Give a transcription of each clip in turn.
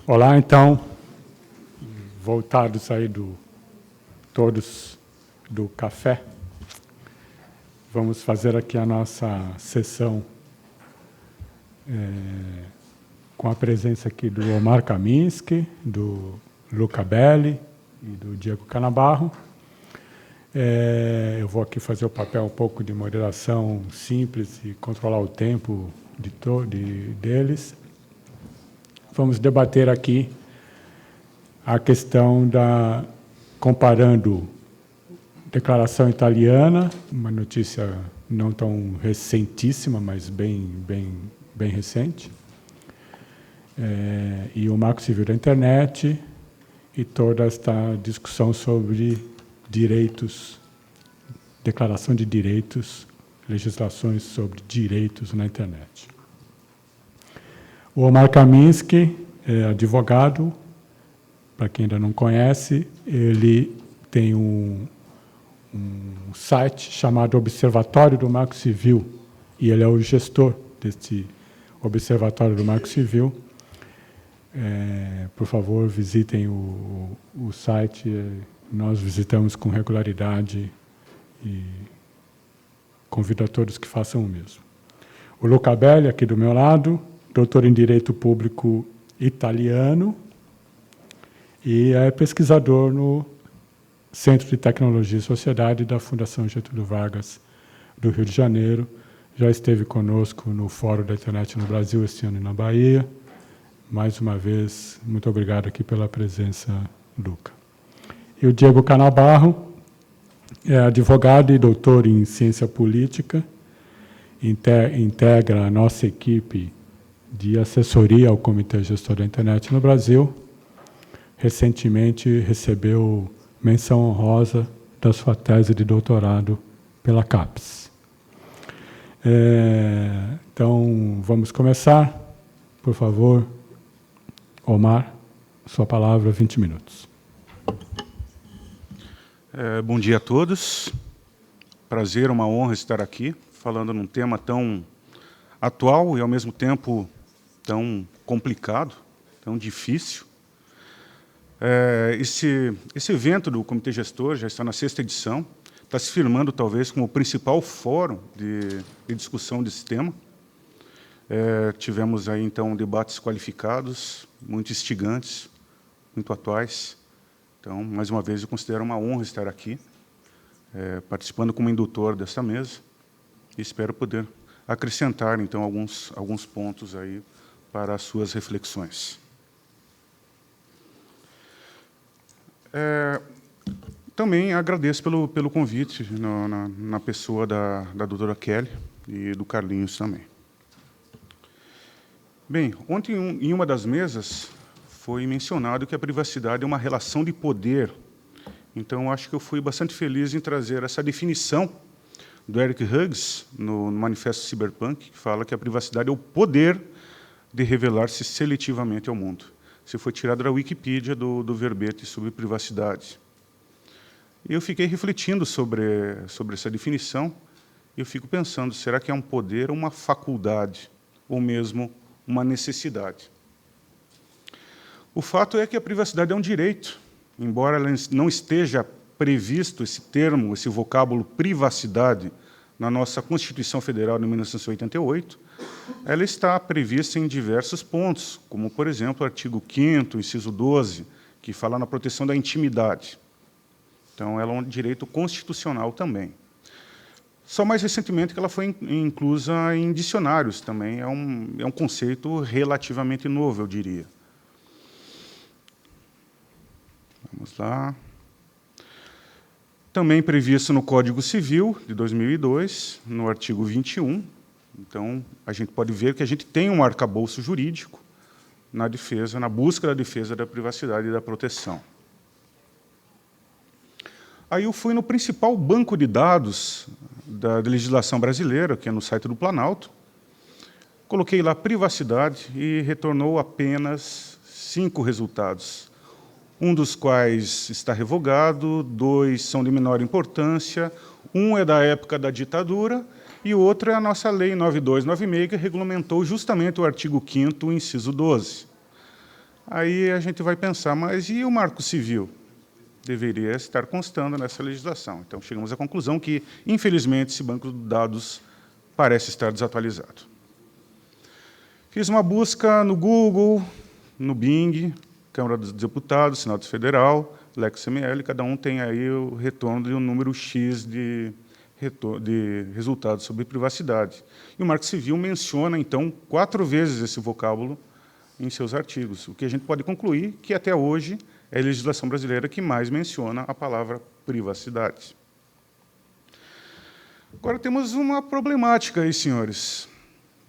Olá, então, voltados aí todos do café, vamos fazer aqui a nossa sessão com a presença aqui do Omar Kaminsky, do Luca Belli e do Diego Canabarro. Eu vou aqui fazer o papel um pouco de moderação simples e controlar o tempo deles. Vamos debater aqui a questão comparando declaração italiana, uma notícia não tão recentíssima, mas bem recente, e o Marco Civil da Internet e toda esta discussão sobre direitos, declaração de direitos, legislações sobre direitos na internet. O Omar Kaminsky é advogado, para quem ainda não conhece, ele tem um site chamado Observatório do Marco Civil, e ele é o gestor desse Observatório do Marco Civil. Por favor, visitem o site, nós visitamos com regularidade e convido a todos que façam o mesmo. O Luca Belli, aqui do meu lado, doutor em Direito Público italiano e é pesquisador no Centro de Tecnologia e Sociedade da Fundação Getúlio Vargas do Rio de Janeiro. Já esteve conosco no Fórum da Internet no Brasil este ano e na Bahia. Mais uma vez, muito obrigado aqui pela presença, Luca. E o Diego Canabarro é advogado e doutor em Ciência Política, integra a nossa equipe de assessoria ao Comitê Gestor da Internet no Brasil. Recentemente recebeu menção honrosa da sua tese de doutorado pela CAPES. Então, vamos começar. Por favor, Omar, sua palavra, 20 minutos. Bom dia a todos. Prazer, uma honra estar aqui, falando num tema tão atual e, ao mesmo tempo, tão complicado, tão difícil. Esse evento do Comitê Gestor já está na 6ª edição, está se firmando, talvez, como o principal fórum de discussão desse tema. Tivemos aí, então, debates qualificados, muito instigantes, muito atuais. Então, mais uma vez, eu considero uma honra estar aqui, participando como indutor desta mesa, e espero poder acrescentar, então, alguns pontos aí para as suas reflexões. Também agradeço pelo convite, na pessoa da doutora Kelly e do Carlinhos também. Bem, ontem, em uma das mesas, foi mencionado que a privacidade é uma relação de poder. Então, acho que eu fui bastante feliz em trazer essa definição do Eric Hughes, no Manifesto Cyberpunk, que fala que a privacidade é o poder de revelar-se seletivamente ao mundo. Isso foi tirado da Wikipedia, do verbete sobre privacidade. E eu fiquei refletindo sobre essa definição, e eu fico pensando, será que é um poder ou uma faculdade, ou mesmo uma necessidade? O fato é que a privacidade é um direito, embora ela não esteja previsto esse termo, esse vocábulo privacidade, na nossa Constituição Federal de 1988, ela está prevista em diversos pontos, como, por exemplo, o artigo 5º, inciso 12, que fala na proteção da intimidade. Então, ela é um direito constitucional também. Só mais recentemente que ela foi inclusa em dicionários também, é um conceito relativamente novo, eu diria. Vamos lá. Também previsto no Código Civil, de 2002, no artigo 21. Então, a gente pode ver que a gente tem um arcabouço jurídico na busca da defesa da privacidade e da proteção. Aí eu fui no principal banco de dados da legislação brasileira, que é no site do Planalto, coloquei lá privacidade e retornou apenas 5 resultados. um dos quais está revogado, 2 são de menor importância, um é da época da ditadura e o outro é a nossa Lei 9296, que regulamentou justamente o artigo 5º, inciso 12. Aí a gente vai pensar, mas e o Marco Civil? Deveria estar constando nessa legislação. Então, chegamos à conclusão que, infelizmente, esse banco de dados parece estar desatualizado. Fiz uma busca no Google, no Bing, Câmara dos Deputados, Senado Federal, LexML, cada um tem aí o retorno de um número X de resultados sobre privacidade. E o Marco Civil menciona, então, 4 vezes esse vocábulo em seus artigos, o que a gente pode concluir que, até hoje, é a legislação brasileira que mais menciona a palavra privacidade. Agora, temos uma problemática aí, senhores.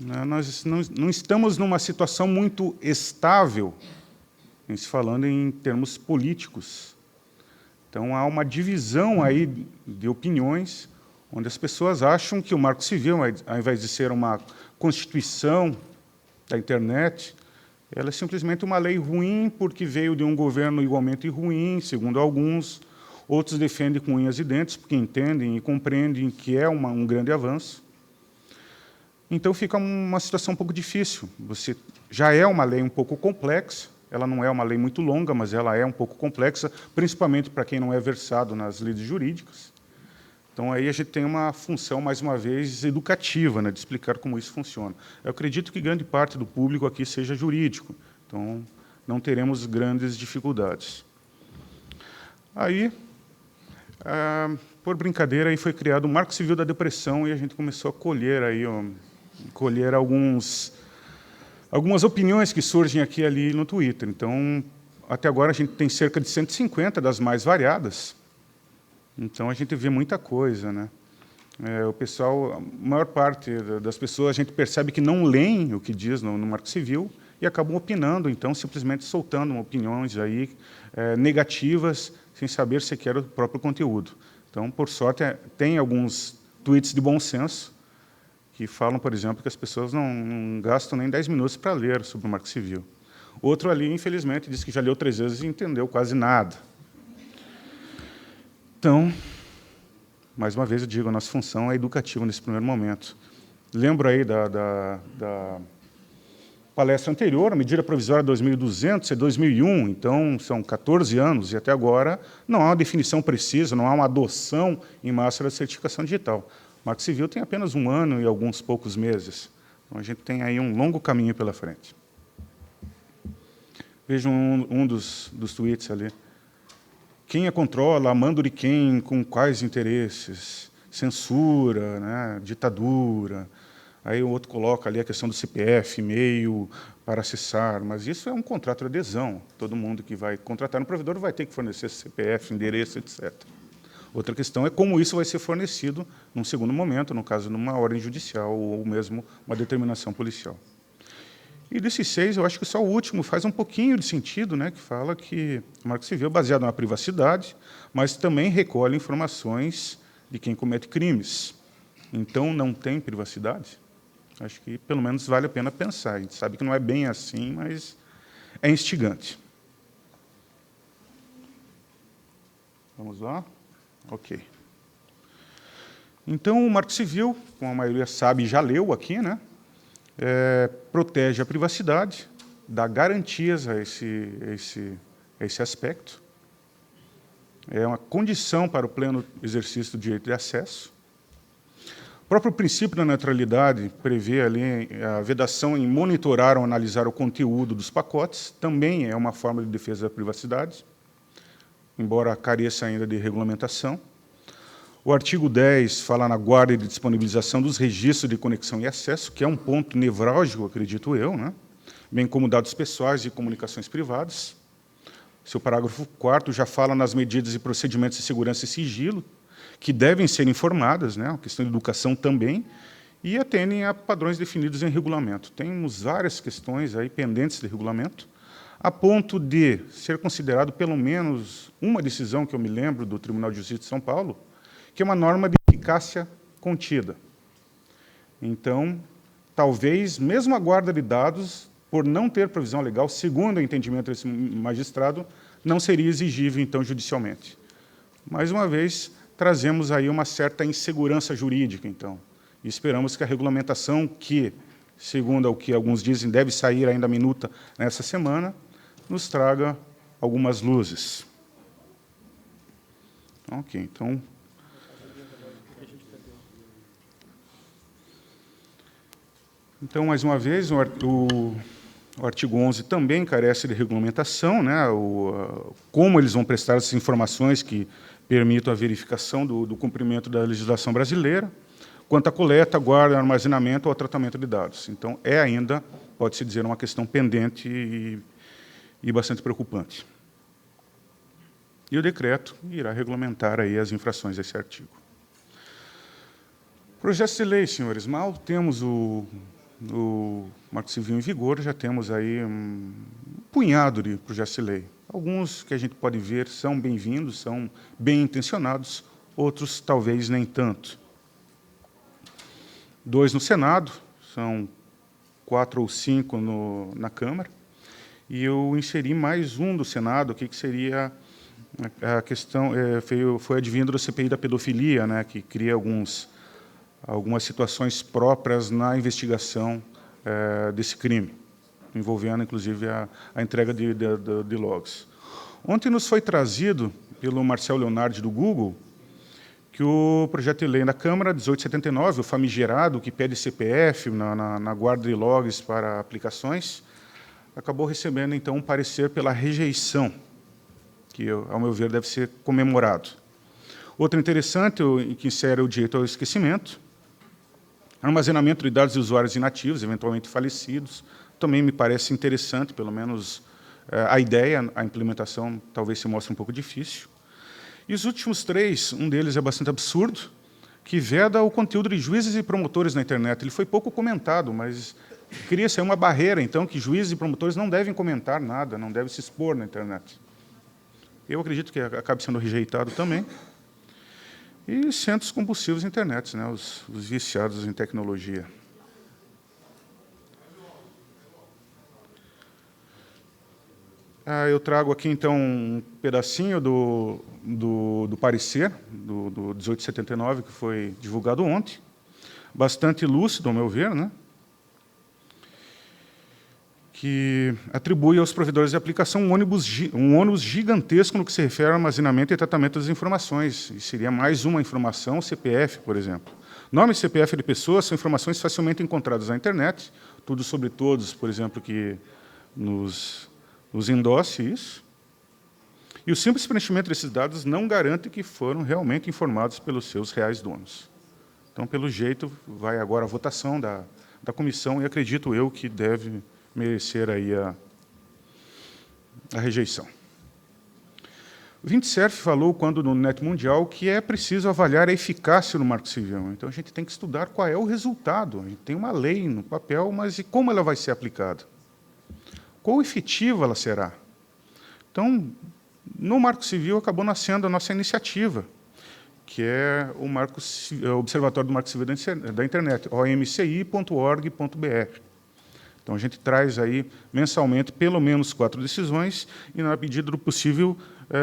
Nós não estamos numa situação muito estável, falando em termos políticos. Então, há uma divisão aí de opiniões, onde as pessoas acham que o Marco Civil, ao invés de ser uma Constituição da internet, ela é simplesmente uma lei ruim, porque veio de um governo igualmente ruim, segundo alguns. Outros defendem com unhas e dentes, porque entendem e compreendem que é um grande avanço. Então, fica uma situação um pouco difícil. Você já é uma lei um pouco complexa, ela não é uma lei muito longa, mas ela é um pouco complexa, principalmente para quem não é versado nas leis jurídicas. Então, aí a gente tem uma função, mais uma vez, educativa, né, de explicar como isso funciona. Eu acredito que grande parte do público aqui seja jurídico, então não teremos grandes dificuldades. Aí, por brincadeira, aí foi criado o Marco Civil da Depressão e a gente começou a colher algumas opiniões que surgem aqui e ali no Twitter. Então, até agora, a gente tem cerca de 150 das mais variadas. Então, a gente vê muita coisa, né? O pessoal, a maior parte das pessoas, a gente percebe que não leem o que diz no Marco Civil e acabam opinando, então, simplesmente soltando opiniões aí, negativas, sem saber sequer o próprio conteúdo. Então, por sorte, tem alguns tweets de bom senso que falam, por exemplo, que as pessoas não gastam nem 10 minutos para ler sobre o Marco Civil. Outro ali, infelizmente, disse que já leu 3 vezes e entendeu quase nada. Então, mais uma vez eu digo, a nossa função é educativa nesse primeiro momento. Lembro aí da palestra anterior, a medida provisória 2200 é 2001, então são 14 anos, e até agora não há uma definição precisa, não há uma adoção em massa da certificação digital. O Marco Civil tem apenas 1 ano e alguns poucos meses. Então, a gente tem aí um longo caminho pela frente. Vejam um dos tweets ali. Quem a controla, a mando de quem, com quais interesses? Censura, né? Ditadura. Aí o outro coloca ali a questão do CPF, e-mail para acessar, mas isso é um contrato de adesão. Todo mundo que vai contratar um provedor vai ter que fornecer CPF, endereço, etc. Outra questão é como isso vai ser fornecido num segundo momento, no caso, numa ordem judicial ou mesmo uma determinação policial. E desses 6, eu acho que só o último faz um pouquinho de sentido, né, que fala que o Marco Civil é baseado na privacidade, mas também recolhe informações de quem comete crimes. Então, não tem privacidade? Acho que, pelo menos, vale a pena pensar. A gente sabe que não é bem assim, mas é instigante. Vamos lá? Ok. Então, o Marco Civil, como a maioria sabe e já leu aqui, né, protege a privacidade, dá garantias a esse aspecto. É uma condição para o pleno exercício do direito de acesso. O próprio princípio da neutralidade prevê ali a vedação em monitorar ou analisar o conteúdo dos pacotes, também é uma forma de defesa da privacidade, embora careça ainda de regulamentação. O artigo 10 fala na guarda e de disponibilização dos registros de conexão e acesso, que é um ponto nevrálgico, acredito eu, né? Bem como dados pessoais e comunicações privadas. Seu parágrafo 4º já fala nas medidas e procedimentos de segurança e sigilo, que devem ser informadas, né? A questão de educação também, e atendem a padrões definidos em regulamento. Temos várias questões aí pendentes de regulamento, a ponto de ser considerado pelo menos uma decisão que eu me lembro do Tribunal de Justiça de São Paulo, que é uma norma de eficácia contida. Então, talvez, mesmo a guarda de dados, por não ter provisão legal, segundo o entendimento desse magistrado, não seria exigível, então, judicialmente. Mais uma vez, trazemos aí uma certa insegurança jurídica, então, e esperamos que a regulamentação, que, segundo o que alguns dizem, deve sair ainda minuta nessa semana, nos traga algumas luzes. Ok, então... Então, mais uma vez, o artigo 11 também carece de regulamentação, né? Como eles vão prestar essas informações que permitam a verificação do cumprimento da legislação brasileira, quanto à coleta, guarda, armazenamento ou tratamento de dados. Então, é ainda, pode-se dizer, uma questão pendente e bastante preocupante. E o decreto irá regulamentar aí as infrações desse artigo. Projetos de lei, senhores. Mal temos o Marco Civil em vigor, já temos aí um punhado de projetos de lei. Alguns que a gente pode ver são bem-vindos, são bem-intencionados, outros talvez nem tanto. 2 no Senado, são 4 ou 5 na Câmara, e eu inseri mais um do Senado, aqui, que seria a questão, foi advindo da CPI da pedofilia, né, que cria algumas situações próprias na investigação desse crime, envolvendo, inclusive, a entrega de logs. Ontem nos foi trazido, pelo Marcel Leonardi, do Google, que o projeto de lei da Câmara, 1879, o famigerado, que pede CPF na guarda de logs para aplicações, acabou recebendo, então, um parecer pela rejeição, que, ao meu ver, deve ser comemorado. Outro interessante, que insere o direito ao esquecimento, armazenamento de dados de usuários inativos, eventualmente falecidos, também me parece interessante, pelo menos a ideia, a implementação talvez se mostre um pouco difícil. E os últimos 3, um deles é bastante absurdo, que veda o conteúdo de juízes e promotores na internet. Ele foi pouco comentado, mas cria-se uma barreira, então, que juízes e promotores não devem comentar nada, não devem se expor na internet. Eu acredito que acabe sendo rejeitado também. E centros compulsivos na internet, né, os viciados em tecnologia. Eu trago aqui, então, um pedacinho do parecer, do 1879, que foi divulgado ontem, bastante lúcido, ao meu ver, né, que atribui aos provedores de aplicação um ônus gigantesco no que se refere ao armazenamento e tratamento das informações. E seria mais uma informação, CPF, por exemplo. Nome e CPF de pessoas são informações facilmente encontradas na internet, tudo sobre todos, por exemplo, que nos endosse isso. E o simples preenchimento desses dados não garante que foram realmente informados pelos seus reais donos. Então, pelo jeito, vai agora a votação da comissão, e acredito eu que deve merecer aí a rejeição. O Windsurf falou, quando no Net Mundial, que é preciso avaliar a eficácia do Marco Civil. Então, a gente tem que estudar qual é o resultado. A gente tem uma lei no papel, mas e como ela vai ser aplicada? Quão efetiva ela será? Então, no Marco Civil, acabou nascendo a nossa iniciativa, que é o Observatório do Marco Civil da Internet, omci.org.br. Então, a gente traz aí, mensalmente, pelo menos 4 decisões, e, na medida do possível,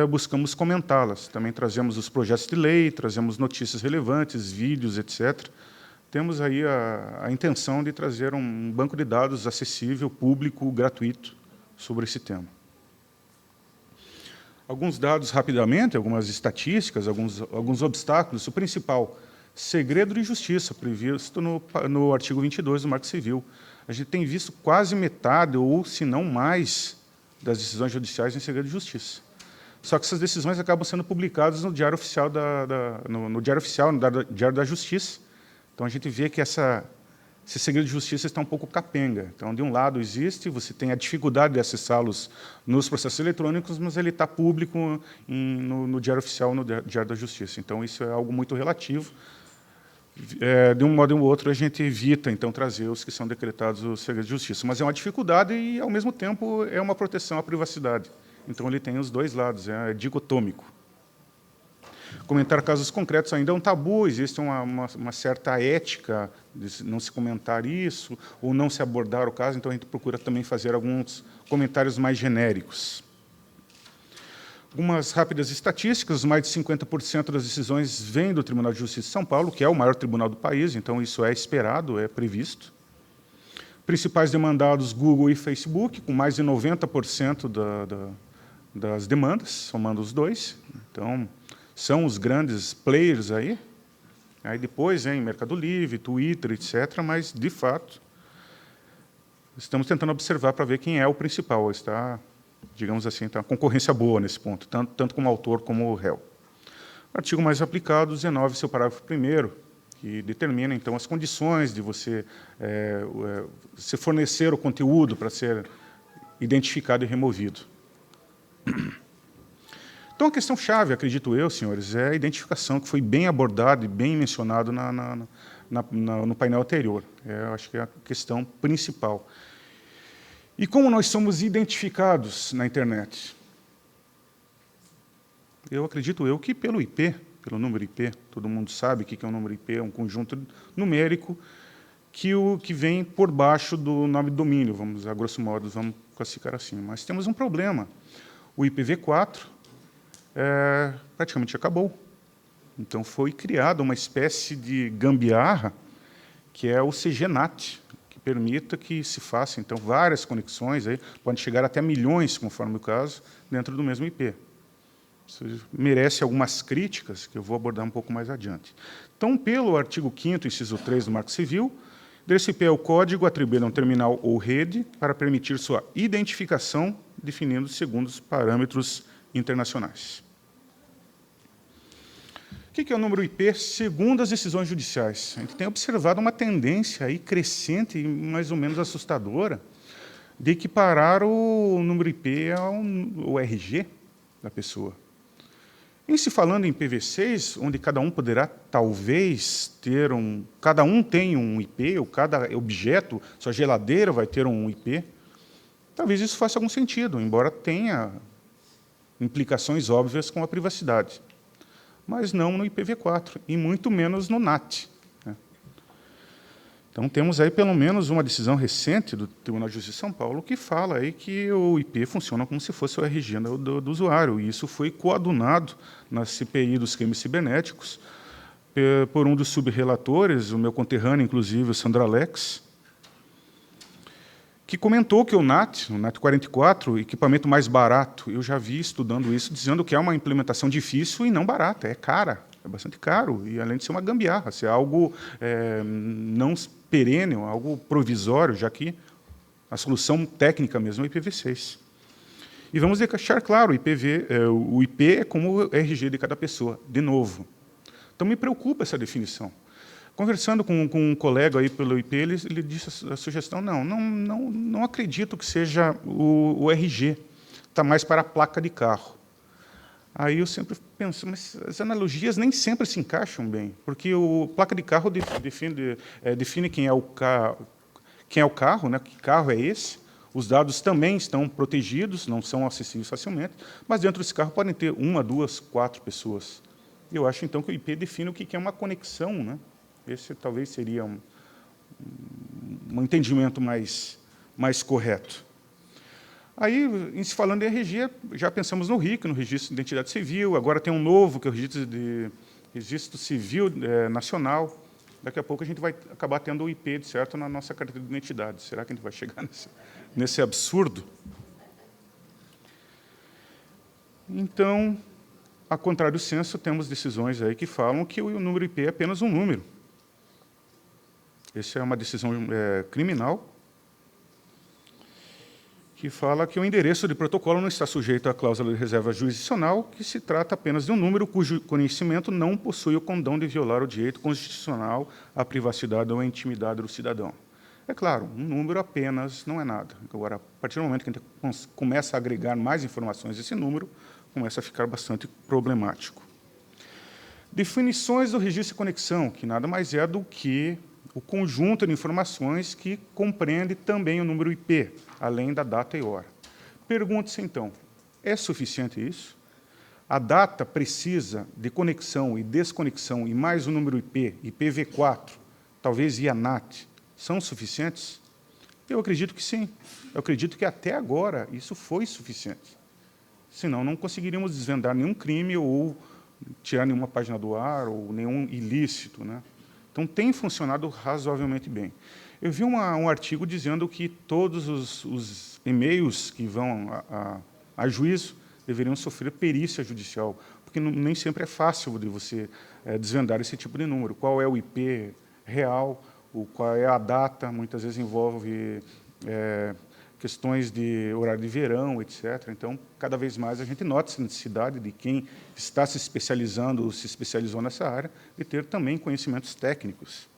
buscamos comentá-las. Também trazemos os projetos de lei, trazemos notícias relevantes, vídeos, etc. Temos aí a intenção de trazer um banco de dados acessível, público, gratuito, sobre esse tema. Alguns dados, rapidamente, algumas estatísticas, alguns obstáculos. O principal, segredo de justiça, previsto no artigo 22 do Marco Civil. A gente tem visto quase metade, ou se não mais, das decisões judiciais em segredo de justiça. Só que essas decisões acabam sendo publicadas no Diário Oficial, no Diário da Justiça. Então, a gente vê que esse segredo de justiça está um pouco capenga. Então, de um lado existe, você tem a dificuldade de acessá-los nos processos eletrônicos, mas ele está público no Diário Oficial, no Diário da Justiça. Então, isso é algo muito relativo. De um modo ou outro, a gente evita, então, trazer os que são decretados o segredo de justiça. Mas é uma dificuldade e, ao mesmo tempo, é uma proteção à privacidade. Então, ele tem os dois lados, é dicotômico. Comentar casos concretos ainda é um tabu, existe uma certa ética de não se comentar isso, ou não se abordar o caso, então a gente procura também fazer alguns comentários mais genéricos. Algumas rápidas estatísticas: mais de 50% das decisões vêm do Tribunal de Justiça de São Paulo, que é o maior tribunal do país, então isso é esperado, é previsto. Principais demandados, Google e Facebook, com mais de 90% das demandas, somando os dois. Então, são os grandes players aí. Aí depois vem Mercado Livre, Twitter, etc., mas, de fato, estamos tentando observar para ver quem é o principal. Está, digamos assim, está uma concorrência boa nesse ponto, tanto como autor como o réu. Artigo mais aplicado, 19, seu parágrafo 1º, que determina, então, as condições de você fornecer o conteúdo para ser identificado e removido. Então, a questão-chave, acredito eu, senhores, é a identificação, que foi bem abordada e bem mencionado no painel anterior. Eu acho que é a questão principal. E como nós somos identificados na internet? Eu acredito eu que pelo IP, pelo número IP, todo mundo sabe o que é um número IP, é um conjunto numérico que vem por baixo do nome do domínio, vamos, a grosso modo, vamos classificar assim. Mas temos um problema. O IPv4 praticamente acabou. Então, foi criada uma espécie de gambiarra, que é o CGNAT, que permita que se faça, então, várias conexões, aí, podem chegar até milhões, conforme o caso, dentro do mesmo IP. Isso merece algumas críticas, que eu vou abordar um pouco mais adiante. Então, pelo artigo 5º, inciso 3 do Marco Civil, o endereço IP é o código atribuído a um terminal ou rede para permitir sua identificação, definindo segundo os parâmetros internacionais. O que é o número IP segundo as decisões judiciais? A gente tem observado uma tendência aí crescente e mais ou menos assustadora de equiparar o número IP ao RG da pessoa. Em se falando em IPv6, onde cada um poderá, talvez, cada um tem um IP, ou cada objeto, sua geladeira vai ter um IP, talvez isso faça algum sentido, embora tenha implicações óbvias com a privacidade. Mas não no IPv4, e muito menos no NAT. Então, temos aí pelo menos uma decisão recente do Tribunal de Justiça de São Paulo que fala aí que o IP funciona como se fosse o RG do usuário, e isso foi coadunado na CPI dos crimes cibernéticos por um dos subrelatores, o meu conterrâneo, inclusive, o Sandro Alex, que comentou que o NAT 44, equipamento mais barato, eu já vi estudando isso, dizendo que é uma implementação difícil e não barata, é cara, é bastante caro, e além de ser uma gambiarra, ser algo não perene, algo provisório, já que a solução técnica mesmo é o IPv6. E vamos deixar claro, o IP é como o RG de cada pessoa, de novo. Então, me preocupa essa definição. Conversando com um colega aí pelo IP, ele disse a sugestão, não acredito que seja o RG, está mais para a placa de carro. Aí eu sempre penso, mas as analogias nem sempre se encaixam bem, porque a placa de carro define quem é o carro, né? Que carro é esse. Os dados também estão protegidos, não são acessíveis facilmente, mas dentro desse carro podem ter 1, 2, 4 pessoas. Eu acho, então, que o IP define o que é uma conexão, né? Esse talvez seria um entendimento mais correto. Aí, em se falando de RG, já pensamos no RIC, no Registro de Identidade Civil, agora tem um novo, que é o Registro Civil Nacional. Daqui a pouco a gente vai acabar tendo o IP, de certo, na nossa carteira de identidade. Será que a gente vai chegar nesse absurdo? Então, a contrário do senso, temos decisões aí que falam que o número IP é apenas um número. Essa é uma decisão criminal, que fala que o endereço de protocolo não está sujeito à cláusula de reserva jurisdicional, que se trata apenas de um número cujo conhecimento não possui o condão de violar o direito constitucional à privacidade ou à intimidade do cidadão. É claro, um número apenas não é nada. Agora, a partir do momento que a gente começa a agregar mais informações desse número, começa a ficar bastante problemático. Definições do registro de conexão, que nada mais é do que o conjunto de informações que compreende também o número IP, além da data e hora. Pergunte-se, então, é suficiente isso? A data precisa de conexão e desconexão e mais o número IP, IPv4, talvez IANAT, são suficientes? Eu acredito que sim. Eu acredito que até agora isso foi suficiente. Senão, não conseguiríamos desvendar nenhum crime ou tirar nenhuma página do ar ou nenhum ilícito, né? Então, tem funcionado razoavelmente bem. Eu vi um artigo dizendo que todos os e-mails que vão a juízo deveriam sofrer perícia judicial, porque nem sempre é fácil de você desvendar esse tipo de número. Qual é o IP real, qual é a data, muitas vezes envolve questões de horário de verão, etc. Então, cada vez mais a gente nota essa necessidade de quem está se especializando ou se especializou nessa área, de ter também conhecimentos técnicos.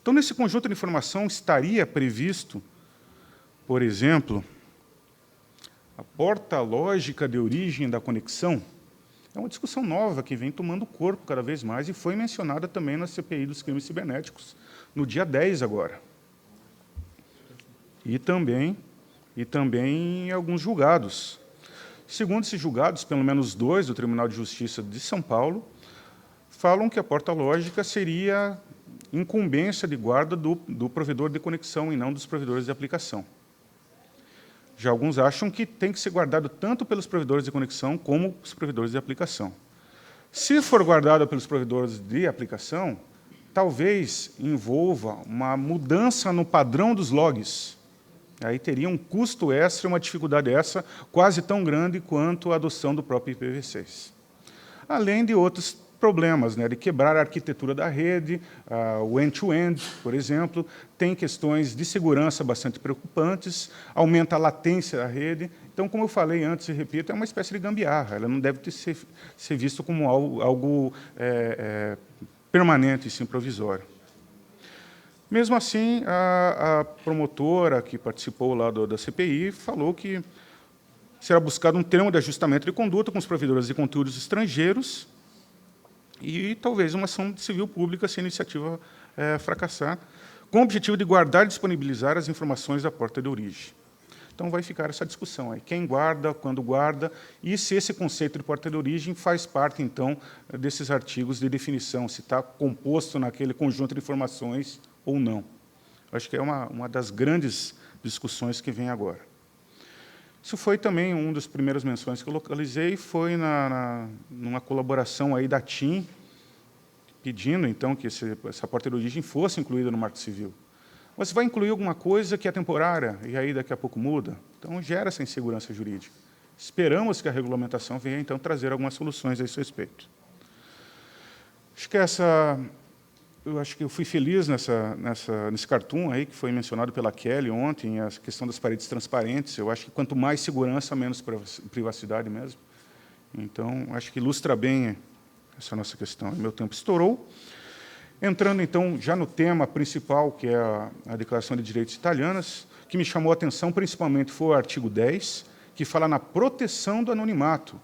Então, nesse conjunto de informação, estaria previsto, por exemplo, a porta lógica de origem da conexão. É uma discussão nova que vem tomando corpo cada vez mais e foi mencionada também na CPI dos crimes cibernéticos, no dia 10 agora. E também em alguns julgados. Segundo esses julgados, pelo menos 2 do Tribunal de Justiça de São Paulo, falam que a porta lógica seria incumbência de guarda do provedor de conexão e não dos provedores de aplicação. Já alguns acham que tem que ser guardado tanto pelos provedores de conexão como os provedores de aplicação. Se for guardado pelos provedores de aplicação, talvez envolva uma mudança no padrão dos logs. Aí teria um custo extra, uma dificuldade essa quase tão grande quanto a adoção do próprio IPv6. Além de outros problemas, né, de quebrar a arquitetura da rede, o end-to-end, por exemplo, tem questões de segurança bastante preocupantes, aumenta a latência da rede. Então, como eu falei antes e repito, é uma espécie de gambiarra, ela não deve ser visto como algo permanente, sim, provisório. Mesmo assim, a promotora que participou lá da CPI falou que será buscado um termo de ajustamento de conduta com os provedores de conteúdos estrangeiros e talvez uma ação civil pública se a iniciativa fracassar, com o objetivo de guardar e disponibilizar as informações da porta de origem. Então, vai ficar essa discussão aí, quem guarda, quando guarda, e se esse conceito de porta de origem faz parte, então, desses artigos de definição, se está composto naquele conjunto de informações ou não. Acho que é uma das grandes discussões que vem agora. Isso foi também uma das primeiras menções que eu localizei, foi numa colaboração aí da TIM, pedindo, então, que essa porta de origem fosse incluída no Marco Civil. Você vai incluir alguma coisa que é temporária, e aí daqui a pouco muda? Então, gera essa insegurança jurídica. Esperamos que a regulamentação venha, então, trazer algumas soluções a esse respeito. Eu acho que eu fui feliz nesse cartoon aí, que foi mencionado pela Kelly ontem, a questão das paredes transparentes. Eu acho que quanto mais segurança, menos privacidade mesmo. Então, acho que ilustra bem essa nossa questão. Meu tempo estourou. Entrando, então, já no tema principal, que é a Declaração de Direitos Italianas, que me chamou a atenção principalmente foi o artigo 10, que fala na proteção do anonimato.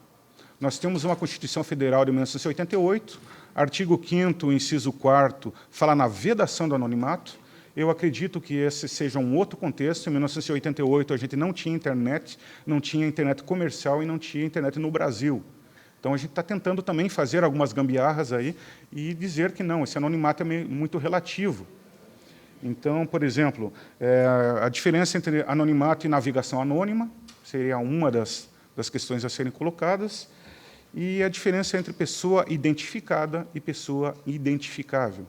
Nós temos uma Constituição Federal de 1988, artigo 5º, inciso 4º, fala na vedação do anonimato. Eu acredito que esse seja um outro contexto. Em 1988, a gente não tinha internet comercial e não tinha internet no Brasil. Então, a gente está tentando também fazer algumas gambiarras aí e dizer que não, esse anonimato é muito relativo. Então, por exemplo, a diferença entre anonimato e navegação anônima seria uma das questões a serem colocadas, e a diferença entre pessoa identificada e pessoa identificável.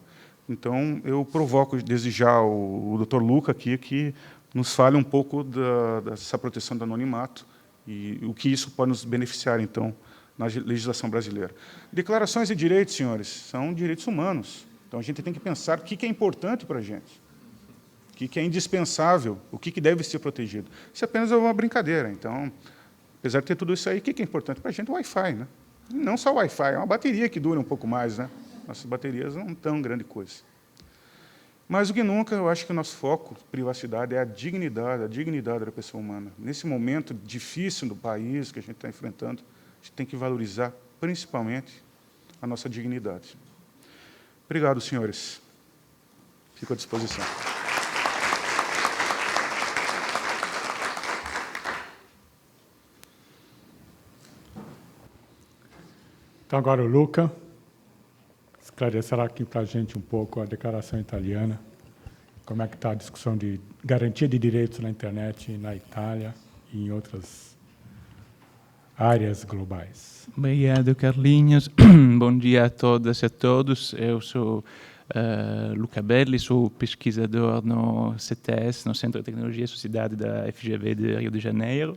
Então, eu provoco desde já o Dr. Luca aqui que nos fale um pouco dessa proteção do anonimato e o que isso pode nos beneficiar, então, na legislação brasileira. Declarações de direitos, senhores, são direitos humanos. Então, a gente tem que pensar o que é importante para a gente, o que é indispensável, o que deve ser protegido. Isso apenas é uma brincadeira. Então, apesar de ter tudo isso aí, o que é importante para a gente? O Wi-Fi, né? E não só o Wi-Fi, é uma bateria que dura um pouco mais, né? Nossas baterias não tão grande coisa. Mais do que nunca, eu acho que o nosso foco, privacidade, é a dignidade da pessoa humana. Nesse momento difícil do país que a gente está enfrentando, a gente tem que valorizar, principalmente, a nossa dignidade. Obrigado, senhores. Fico à disposição. Então, agora o Luca esclarecerá aqui para a gente um pouco a declaração italiana, como é que está a discussão de garantia de direitos na internet na Itália e em outras áreas globais. Obrigado, Carlinhos. Bom dia a todas e a todos. Eu sou Luca Belli, sou pesquisador no CTS, no Centro de Tecnologia e Sociedade da FGV de Rio de Janeiro.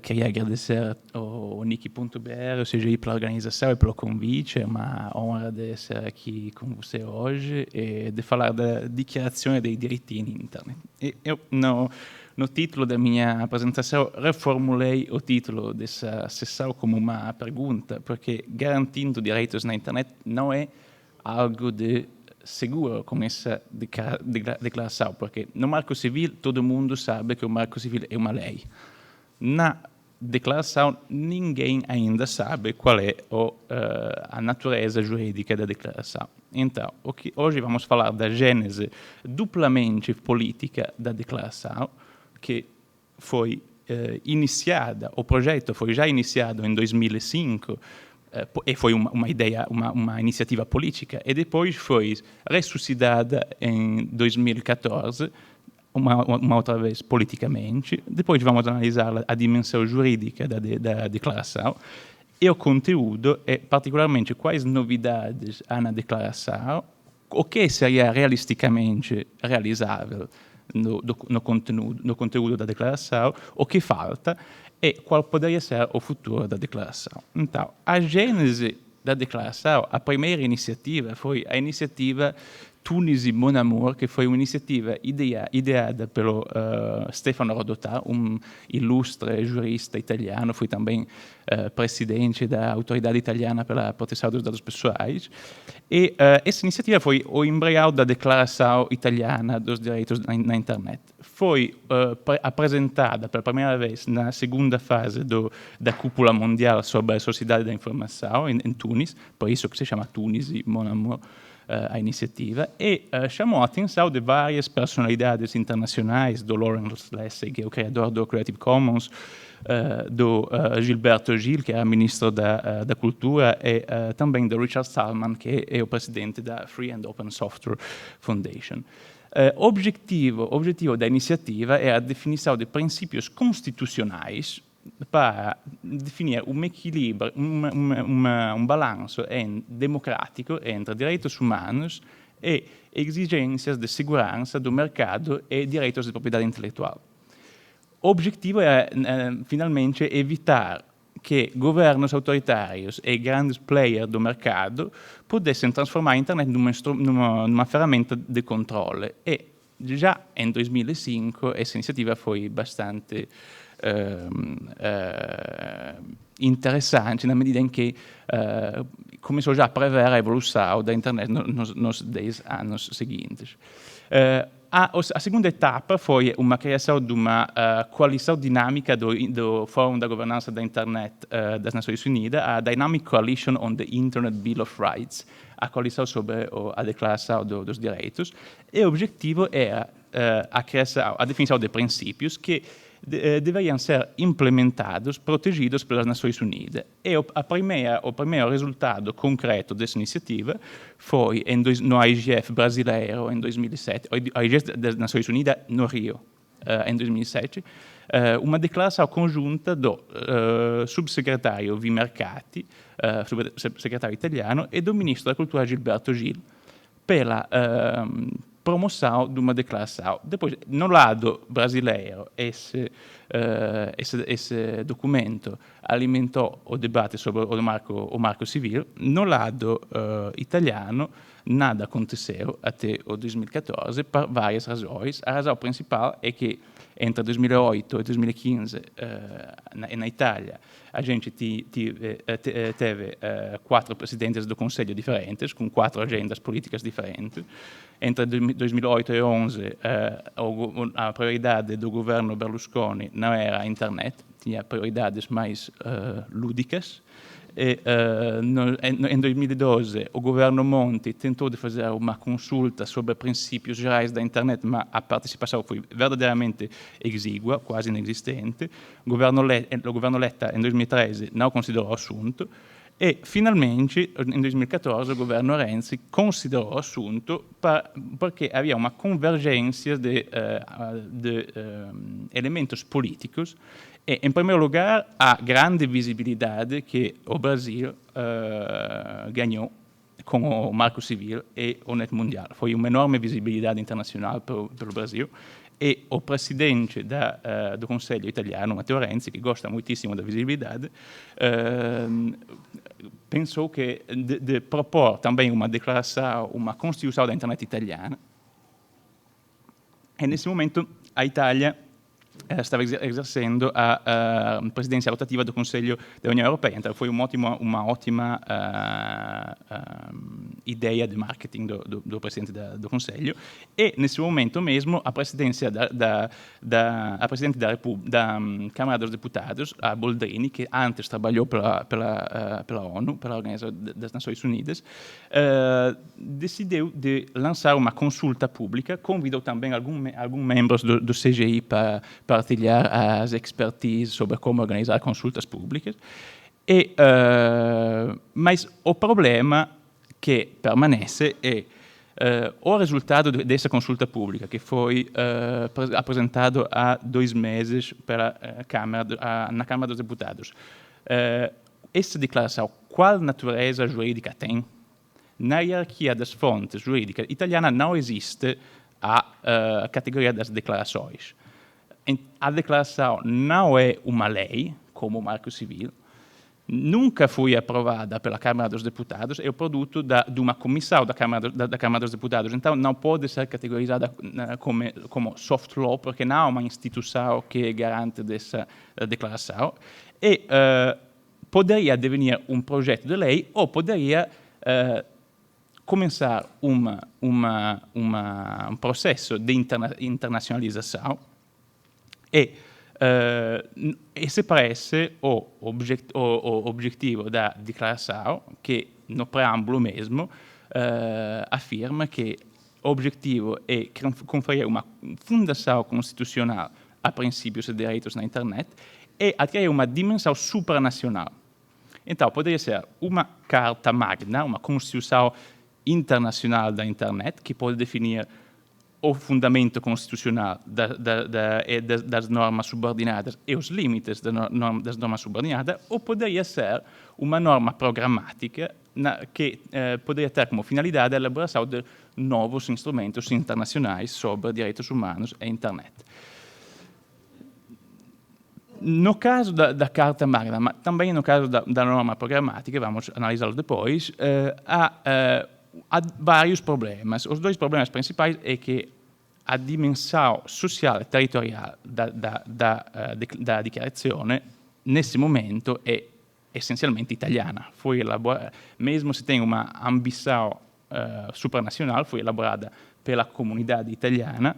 Queria agradecer ao Niki.br, ao CGI pela organização e pelo convite. É uma honra de estar aqui com você hoje e de falar da Declarazione dei diritti in internet. Eu, no título da minha apresentação, reformulei o título dessa sessão como uma pergunta, porque garantindo direitos na internet não é algo de seguro como essa declaração, porque no Marco Civil todo mundo sabe que o Marco Civil é uma lei. Na declaração, ninguém ainda sabe qual é a natureza jurídica da declaração. Então, hoje vamos falar da gênese duplamente política da declaração, que foi iniciada, o projeto foi já iniciado em 2005, e foi uma ideia, uma iniciativa política, e depois foi ressuscitada em 2014, uma outra vez politicamente. Depois vamos analisar a dimensão jurídica da declaração e o conteúdo, e particularmente quais novidades há na declaração, o que seria realisticamente realizável no conteúdo da declaração, o que falta e qual poderia ser o futuro da declaração. Então, a gênese da declaração, a primeira iniciativa foi a iniciativa Tunisi Mon Amour, que foi uma iniciativa ideada pelo Stefano Rodotà, ilustre jurista italiano, foi também presidente da Autoridade Italiana pela Proteção dos Dados Pessoais. E essa iniciativa foi o embrião da Declaração Italiana dos Direitos na Internet. Foi apresentada pela primeira vez na segunda fase da Cúpula Mundial sobre a Sociedade da Informação, em Tunis, por isso que se chama Tunisi Mon Amour, a iniciativa, e chamou a atenção de várias personalidades internacionais, do Lawrence Lessig, que é o criador do Creative Commons, do Gilberto Gil, que era ministro da Cultura, e também do Richard Stallman, que é o presidente da Free and Open Software Foundation. O objetivo da iniciativa é a definição de princípios constitucionais para definir um equilíbrio, um balanço democrático entre direitos humanos e exigências de segurança do mercado e direitos de propriedade intelectual. O objetivo é, finalmente, evitar que governos autoritários e grandes players do mercado pudessem transformar a internet numa ferramenta de controle. E já em 2005 essa iniciativa foi bastante interessante na medida em que começou já a prever a evolução da internet nos 10 anos seguintes. A segunda etapa foi uma criação de uma coalição dinâmica do Fórum da Governança da Internet das Nações Unidas, a Dynamic Coalition on the Internet Bill of Rights, a coalição sobre a Declaração dos Direitos, e o objetivo era a definição de princípios que deveriam ser implementados, protegidos pelas Nações Unidas. E o primeiro resultado concreto dessa iniciativa foi no IGF brasileiro, em 2007, o IGF das Nações Unidas no Rio, em 2007, uma declaração conjunta do subsecretário Vimercati, subsecretário italiano, e do ministro da Cultura Gilberto Gil, pela promoção de uma declaração. Depois, no lado brasileiro, esse documento alimentou o debate sobre o marco civil. No lado italiano, nada aconteceu até o 2014, por várias razões. A razão principal é que entre 2008 e 2015, na Itália, a gente teve 4 presidentes do Conselho diferentes, com 4 agendas políticas diferentes. Entre 2008 e 2011, a prioridade do governo Berlusconi não era a internet, tinha prioridades mais lúdicas. E, em 2012, o governo Monti tentou de fazer uma consulta sobre princípios gerais da internet, mas a participação foi verdadeiramente exígua, quase inexistente. O governo Letta, em 2013, não considerou o assunto. E finalmente, in 2014, il governo Renzi considerò l'assunto perché havia una convergência de elementos políticos e, em primeiro lugar, a grande visibilidade que o Brasil ganhou com o Marco Civil e o Net Mundial. Foi uma enorme visibilidade internacional pelo Brasil e o presidente do Conselho italiano, Matteo Renzi, que gosta muitíssimo da visibilidade, pensou que de propor também uma declaração, uma constituição da internet italiana. E nesse momento a Itália stava esercendo a presidenza rotativa do Conselho dell'Unione Europea, então foi uma ótima ideia de marketing do presidente do Conselho. E nesse momento mesmo a presidente da Câmara dos Deputados, a Boldrini, que antes trabalhou pela ONU, pela Organização das Nações Unidas, decidiu de lançar uma consulta pública, convidou também alguns membros do CGI para partilhar as expertise sobre como organizar consultas públicas. Mas o problema que permanece é o resultado dessa consulta pública, que foi apresentado há 2 meses na Câmara dos Deputados. Essa declaração, qual natureza jurídica tem? Na hierarquia das fontes jurídicas italiana não existe a categoria das declarações. A declaração não é uma lei, como o Marco Civil, nunca foi aprovada pela Câmara dos Deputados, é o produto de uma comissão da Câmara dos Deputados, então não pode ser categorizada como soft law, porque não há uma instituição que garante dessa declaração, e poderia devenir um projeto de lei ou poderia começar um processo de internacionalização. E esse parece o objetivo da declaração, que no preâmbulo mesmo afirma que o objetivo é conferir uma fundação constitucional a princípios e direitos na internet e adquirir uma dimensão supranacional. Então, poderia ser uma carta magna, uma constituição internacional da internet, que pode definir o fundamento constitucional das normas subordinadas e os limites das normas subordinadas, ou poderia ser uma norma programática que poderia ter como finalidade a elaboração de novos instrumentos internacionais sobre direitos humanos e internet. No caso da Carta Magna, mas também no caso da norma programática, vamos analisá-lo depois, há vários problemas. Os 2 problemas principais é que a dimensão social e territorial da dichiarazione, nesse momento, é essencialmente italiana. Foi elaborada, mesmo se tem uma ambição supranacional, foi elaborada pela comunidade italiana,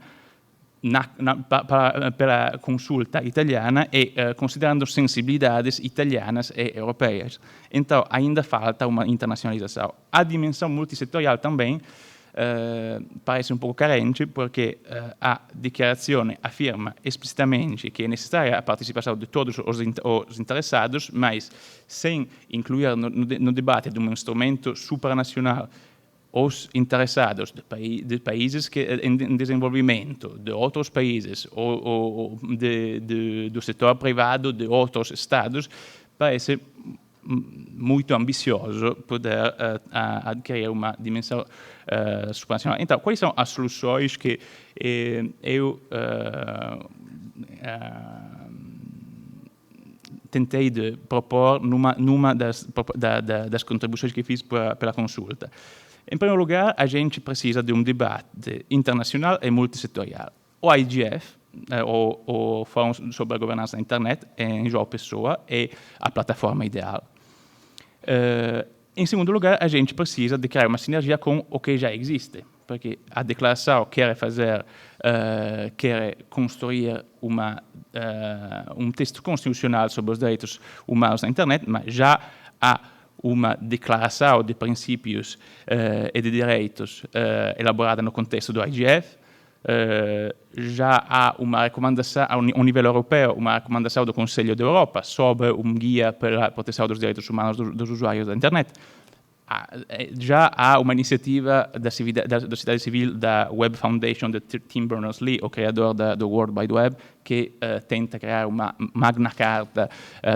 pela consulta italiana e considerando sensibilidades italianas e europeias. Então, ainda falta uma internacionalização. A dimensão multissetorial também parece um pouco carente, porque a dichiarazione afirma explicitamente que é necessária a participação de todos os interessados, mas sem incluir no debate de um instrumento supranacional os interessados de países em desenvolvimento, de outros países, ou do setor privado de outros estados, parece muito ambicioso poder adquirir uma dimensão supranacional. Então, quais são as soluções que eu tentei de propor numa das contribuições que fiz pela consulta? Em primeiro lugar, a gente precisa de um debate internacional e multissetorial. O IGF, o Fórum sobre a Governança da Internet, em João Pessoa, é a plataforma ideal. Em segundo lugar, a gente precisa de criar uma sinergia com o que já existe, porque a declaração quer construir um texto constitucional sobre os direitos humanos na internet, mas já há uma declaração de princípios e de direitos elaborada no contexto do IGF, já há uma recomendação, a um nível europeu, uma recomendação do Conselho da Europa sobre um guia para a proteção dos direitos humanos dos usuários da internet. Já há uma iniciativa da sociedade civil, da Web Foundation, de Tim Berners-Lee, o criador do World Wide Web, que tenta criar uma magna carta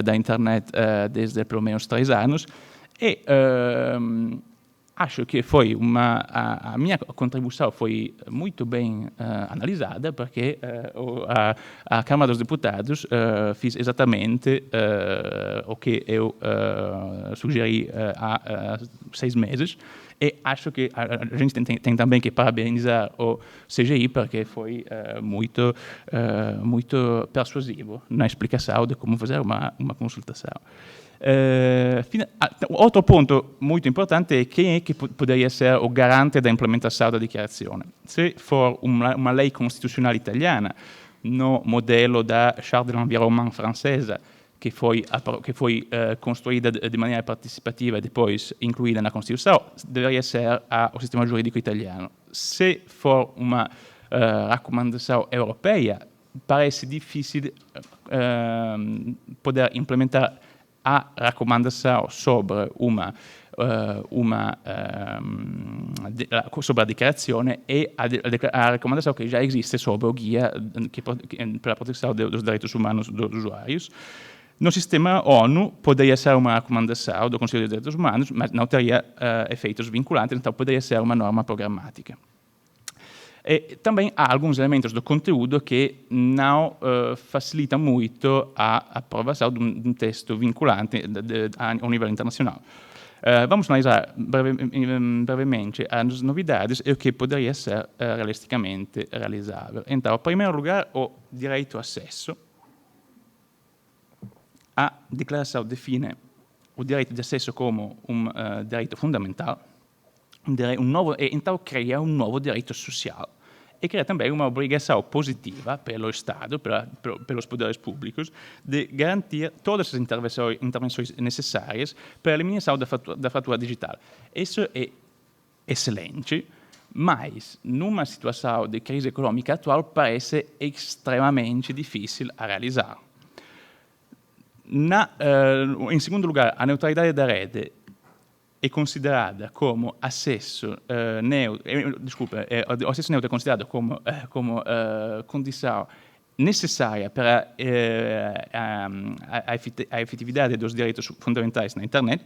da internet desde pelo menos 3 anos. E acho que foi a minha contribuição foi muito bem analisada, porque a Câmara dos Deputados fez exatamente o que eu sugeri há 6 meses, e acho que a gente tem também que parabenizar o CGI, porque foi muito persuasivo na explicação de como fazer uma consultação. Outro ponto muito importante é quem é que poderia ser o garante da implementação da dichiarazione. Se for uma lei costituzionale italiana, no modello da Charte de l'Environnement francesa, che foi construída de maneira participativa e depois incluída na Constituição, deveria ser o sistema jurídico italiano. Se for uma recomendação europeia, parece difícil poder implementar a raccomandação sobre sobre a dichiarazione e a raccomandação que já existe sobre o guia para a proteção dos direitos humanos dos usuários. No sistema ONU poderia ser uma recomendação do Conselho de Direitos Humanos, mas não teria efeitos vinculantes, então poderia ser uma norma programática. E também há alguns elementos do conteúdo que não facilitam muito a aprovação de um texto vinculante ao nível internacional. Vamos analisar brevemente as novidades e o que poderia ser realisticamente realizável. Então, em primeiro lugar, o direito ao acesso. A declaração define o direito de acesso como direito fundamental, então cria um novo direito social e cria também uma obrigação positiva pelo Estado, pelos poderes públicos, de garantir todas as intervenções necessárias para a eliminação da fratura digital. Isso é excelente, mas numa situação de crise econômica atual parece extremamente difícil a realizar. Em segundo lugar, a neutralidade da rede é considerada como acesso neutro. O acesso neutro é considerado como condição necessária para a efetividade dos direitos fundamentais na internet.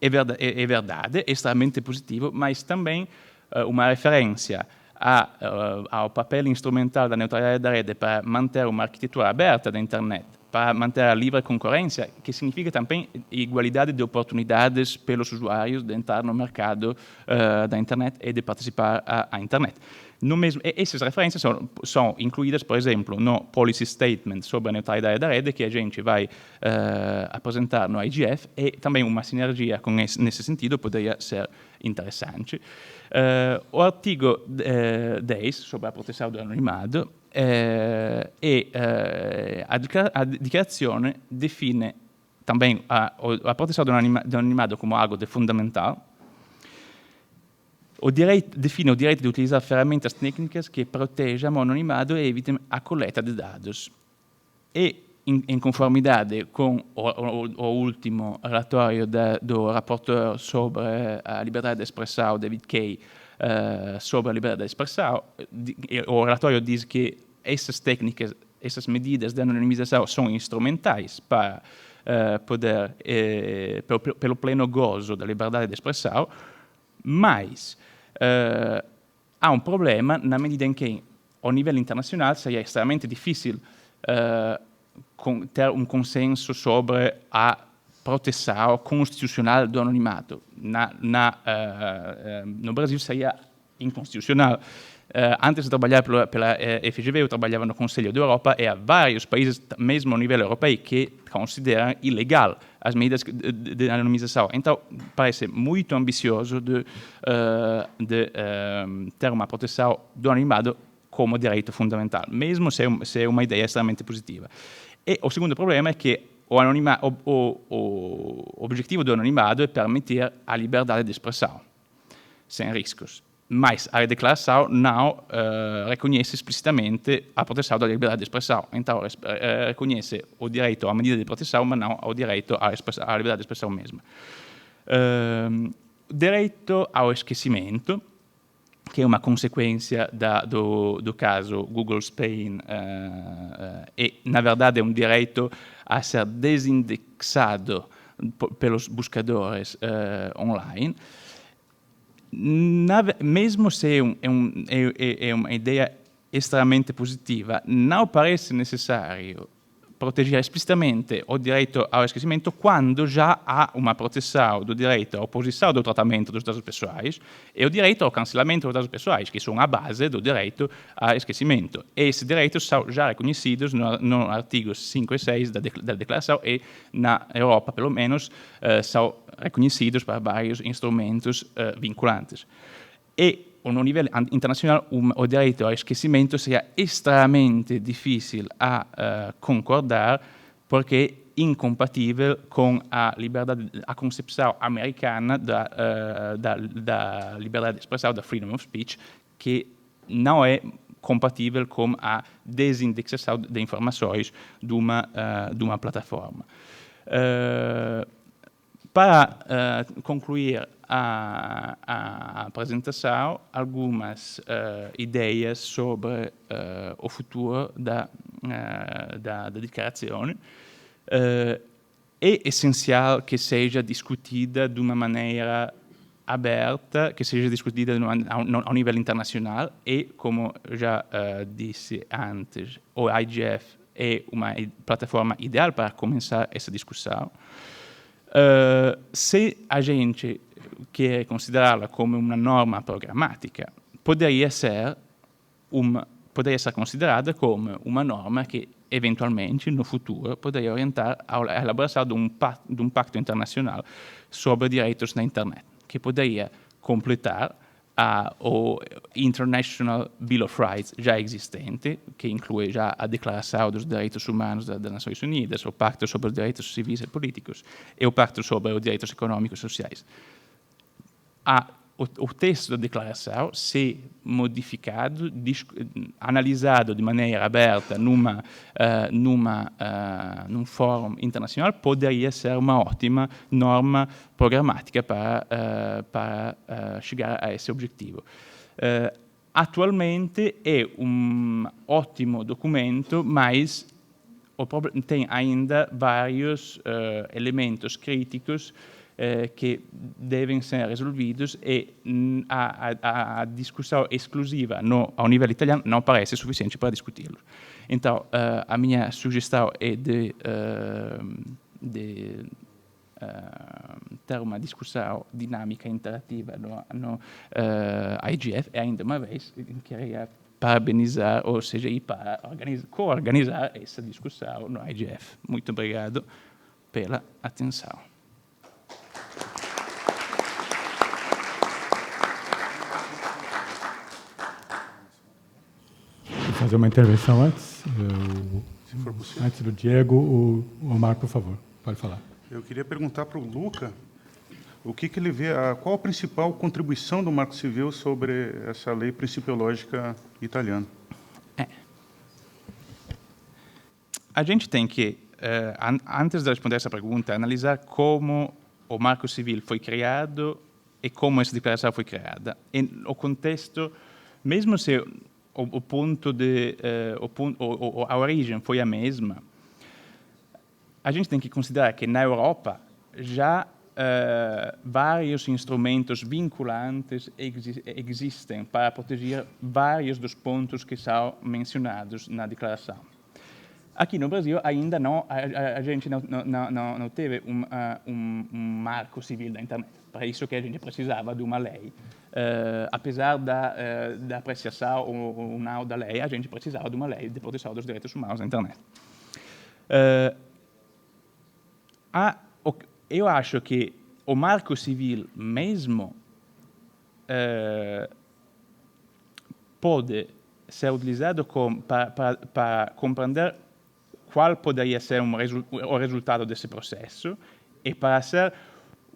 É verdade, é extremamente positivo, mas também uma referência ao papel instrumental da neutralidade da rede para manter uma arquitetura aberta da internet, para manter a livre concorrência, que significa também igualdade de oportunidades pelos usuários de entrar no mercado da internet e de participar à internet. Essas referências são incluídas, por exemplo, no Policy Statement sobre a neutralidade da rede, que a gente vai apresentar no IGF, e também uma sinergia nesse sentido poderia ser interessante. O artigo 10, sobre a proteção do anonimato, a dichiarazione define também a proteção do anonimato como algo de fundamental. Define o direito de utilizar ferramentas técnicas que protejam o anonimato e evitem a coleta de dados. E, em conformidade com o último relatório do rapporteur sobre a liberdade de expressão, David Kay, sobre a liberdade de expressão, o relatório diz que essas técnicas, essas medidas de anonimização são instrumentais para poder, pelo pleno gozo da liberdade de expressão, mas há um problema na medida em que, ao nível internacional, seria extremamente difícil ter um consenso sobre a proteção constitucional do anonimato. No Brasil seria inconstitucional. Antes de trabalhar pela FGV, eu trabalhava no Conselho da Europa e há vários países, mesmo a nível europeu, que consideram ilegal as medidas de anonimização. Então, parece muito ambicioso de ter uma proteção do anonimato como direito fundamental, mesmo se é uma ideia extremamente positiva. E o segundo problema é que o objetivo do anonimato é permitir a liberdade de expressão, sem riscos. mas a declaração não reconhece explicitamente a proteção da liberdade de expressão. Então, reconhece o direito à medida de proteção, mas não o direito à liberdade de expressão mesma. Direito ao esquecimento, que é uma consequência do caso Google Spain, e, na verdade, é um direito a ser desindexado pelos buscadores online. Mesmo se é uma ideia extremamente positiva, não parece necessário proteger explicitamente o direito ao esquecimento quando já há uma proteção do direito à oposição do tratamento dos dados pessoais e o direito ao cancelamento dos dados pessoais, que são a base do direito ao esquecimimento. Esses direitos são já reconhecidos nos artigos 5 e 6 da Declaração e, na Europa, pelo menos, são reconhecidos para vários instrumentos vinculantes. E, no nível internacional, o direito ao esquecimento seria extremamente difícil a concordar porque é incompatível com a liberdade, a concepção americana da liberdade de expressão, da freedom of speech, que não é compatível com a desindexação de informações de uma plataforma. Para concluir a apresentação, algumas ideias sobre o futuro da declaração. É essencial que seja discutida de uma maneira aberta, que seja discutida ao nível internacional e, como já disse antes, o IGF é uma plataforma ideal para começar essa discussão. Se a gente quer considerá-la como uma norma programática, poderia ser considerada como uma norma que, eventualmente, no futuro, poderia orientar a elaboração de um pacto internacional sobre direitos na internet, que poderia completar o International Bill of Rights já existente, que inclui já a Declaração dos Direitos Humanos das Nações Unidas, o Pacto sobre os Direitos Civis e Políticos e o Pacto sobre os Direitos Econômicos e Sociais. O texto da declaração, se modificado, analisado de maneira aberta num fórum internacional, poderia ser uma ótima norma programática para chegar a esse objetivo. Atualmente é um ótimo documento, mas tem ainda vários elementos críticos que devem ser resolvidos e a discussão exclusiva ao nível italiano não parece suficiente para discuti-los. Então, a minha sugestão é de ter uma discussão dinâmica, interativa no IGF e, ainda uma vez, queria parabenizar o CGI para co-organizar essa discussão no IGF. Muito obrigado pela atenção. Fazer uma intervenção antes? Se for possível. Antes do Diego, o Marco, por favor, pode falar. Eu queria perguntar para o Luca o que ele vê, qual a principal contribuição do Marco Civil sobre essa lei principiológica italiana. A gente tem que, antes de responder essa pergunta, analisar como o Marco Civil foi criado e como essa declaração foi criada. E o contexto, mesmo se a origem foi a mesma, a gente tem que considerar que na Europa já vários instrumentos vinculantes existem para proteger vários dos pontos que são mencionados na declaração. Aqui no Brasil ainda não, a gente não teve um marco civil da internet. Para isso que a gente precisava de uma lei. Apesar da apreciação ou não da lei, a gente precisava de uma lei de proteção dos direitos humanos na internet. Eu acho que o marco civil mesmo pode ser utilizado para compreender qual poderia ser o resultado desse processo e para ser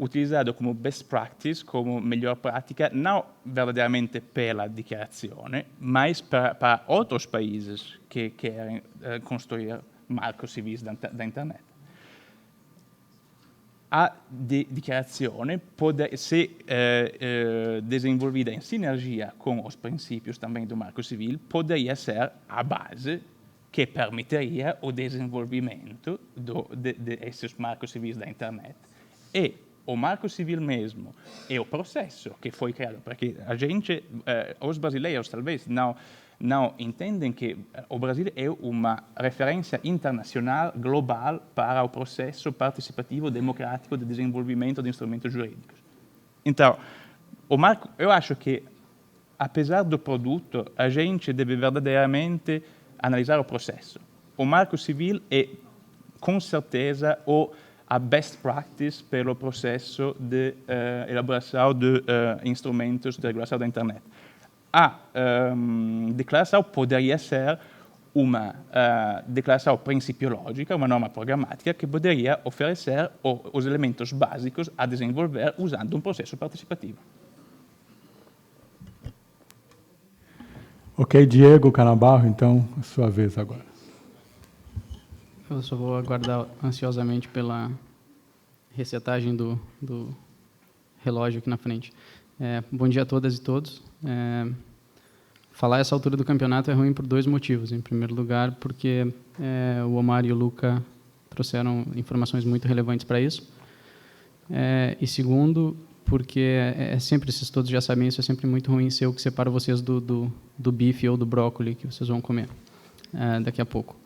utilizzato come best practice, come melhor prática, não verdadeiramente pela dichiarazione, mas para outros países que querem construir marcos civis da internet. A dichiarazione pode ser desenvolvida em sinergia com os princípios também do Marco Civil, poderia ser a base que permitiria o desenvolvimento desses marcos civis da internet. E o Marco Civil mesmo e o processo que foi criado, porque a gente, os brasileiros talvez não entendem que o Brasil é uma referência internacional, global, para o processo participativo democrático de desenvolvimento de instrumentos jurídicos. Então, eu acho que, apesar do produto, a gente deve verdadeiramente analisar o processo. O Marco Civil é, com certeza, a best practice pelo processo de elaboração de instrumentos de regulação da internet. A declaração poderia ser uma declaração principiológica, uma norma programática que poderia oferecer os elementos básicos a desenvolver usando um processo participativo. Ok, Diego Canabarro, então, a sua vez agora. Eu só vou aguardar ansiosamente pela resetagem do relógio aqui na frente. Bom dia a todas e todos. Falar essa altura do campeonato é ruim por dois motivos. Em primeiro lugar, porque o Omar e o Luca trouxeram informações muito relevantes para isso. E segundo, porque sempre, vocês todos já sabem isso, é sempre muito ruim ser o que separa vocês do bife ou do brócolis que vocês vão comer daqui a pouco.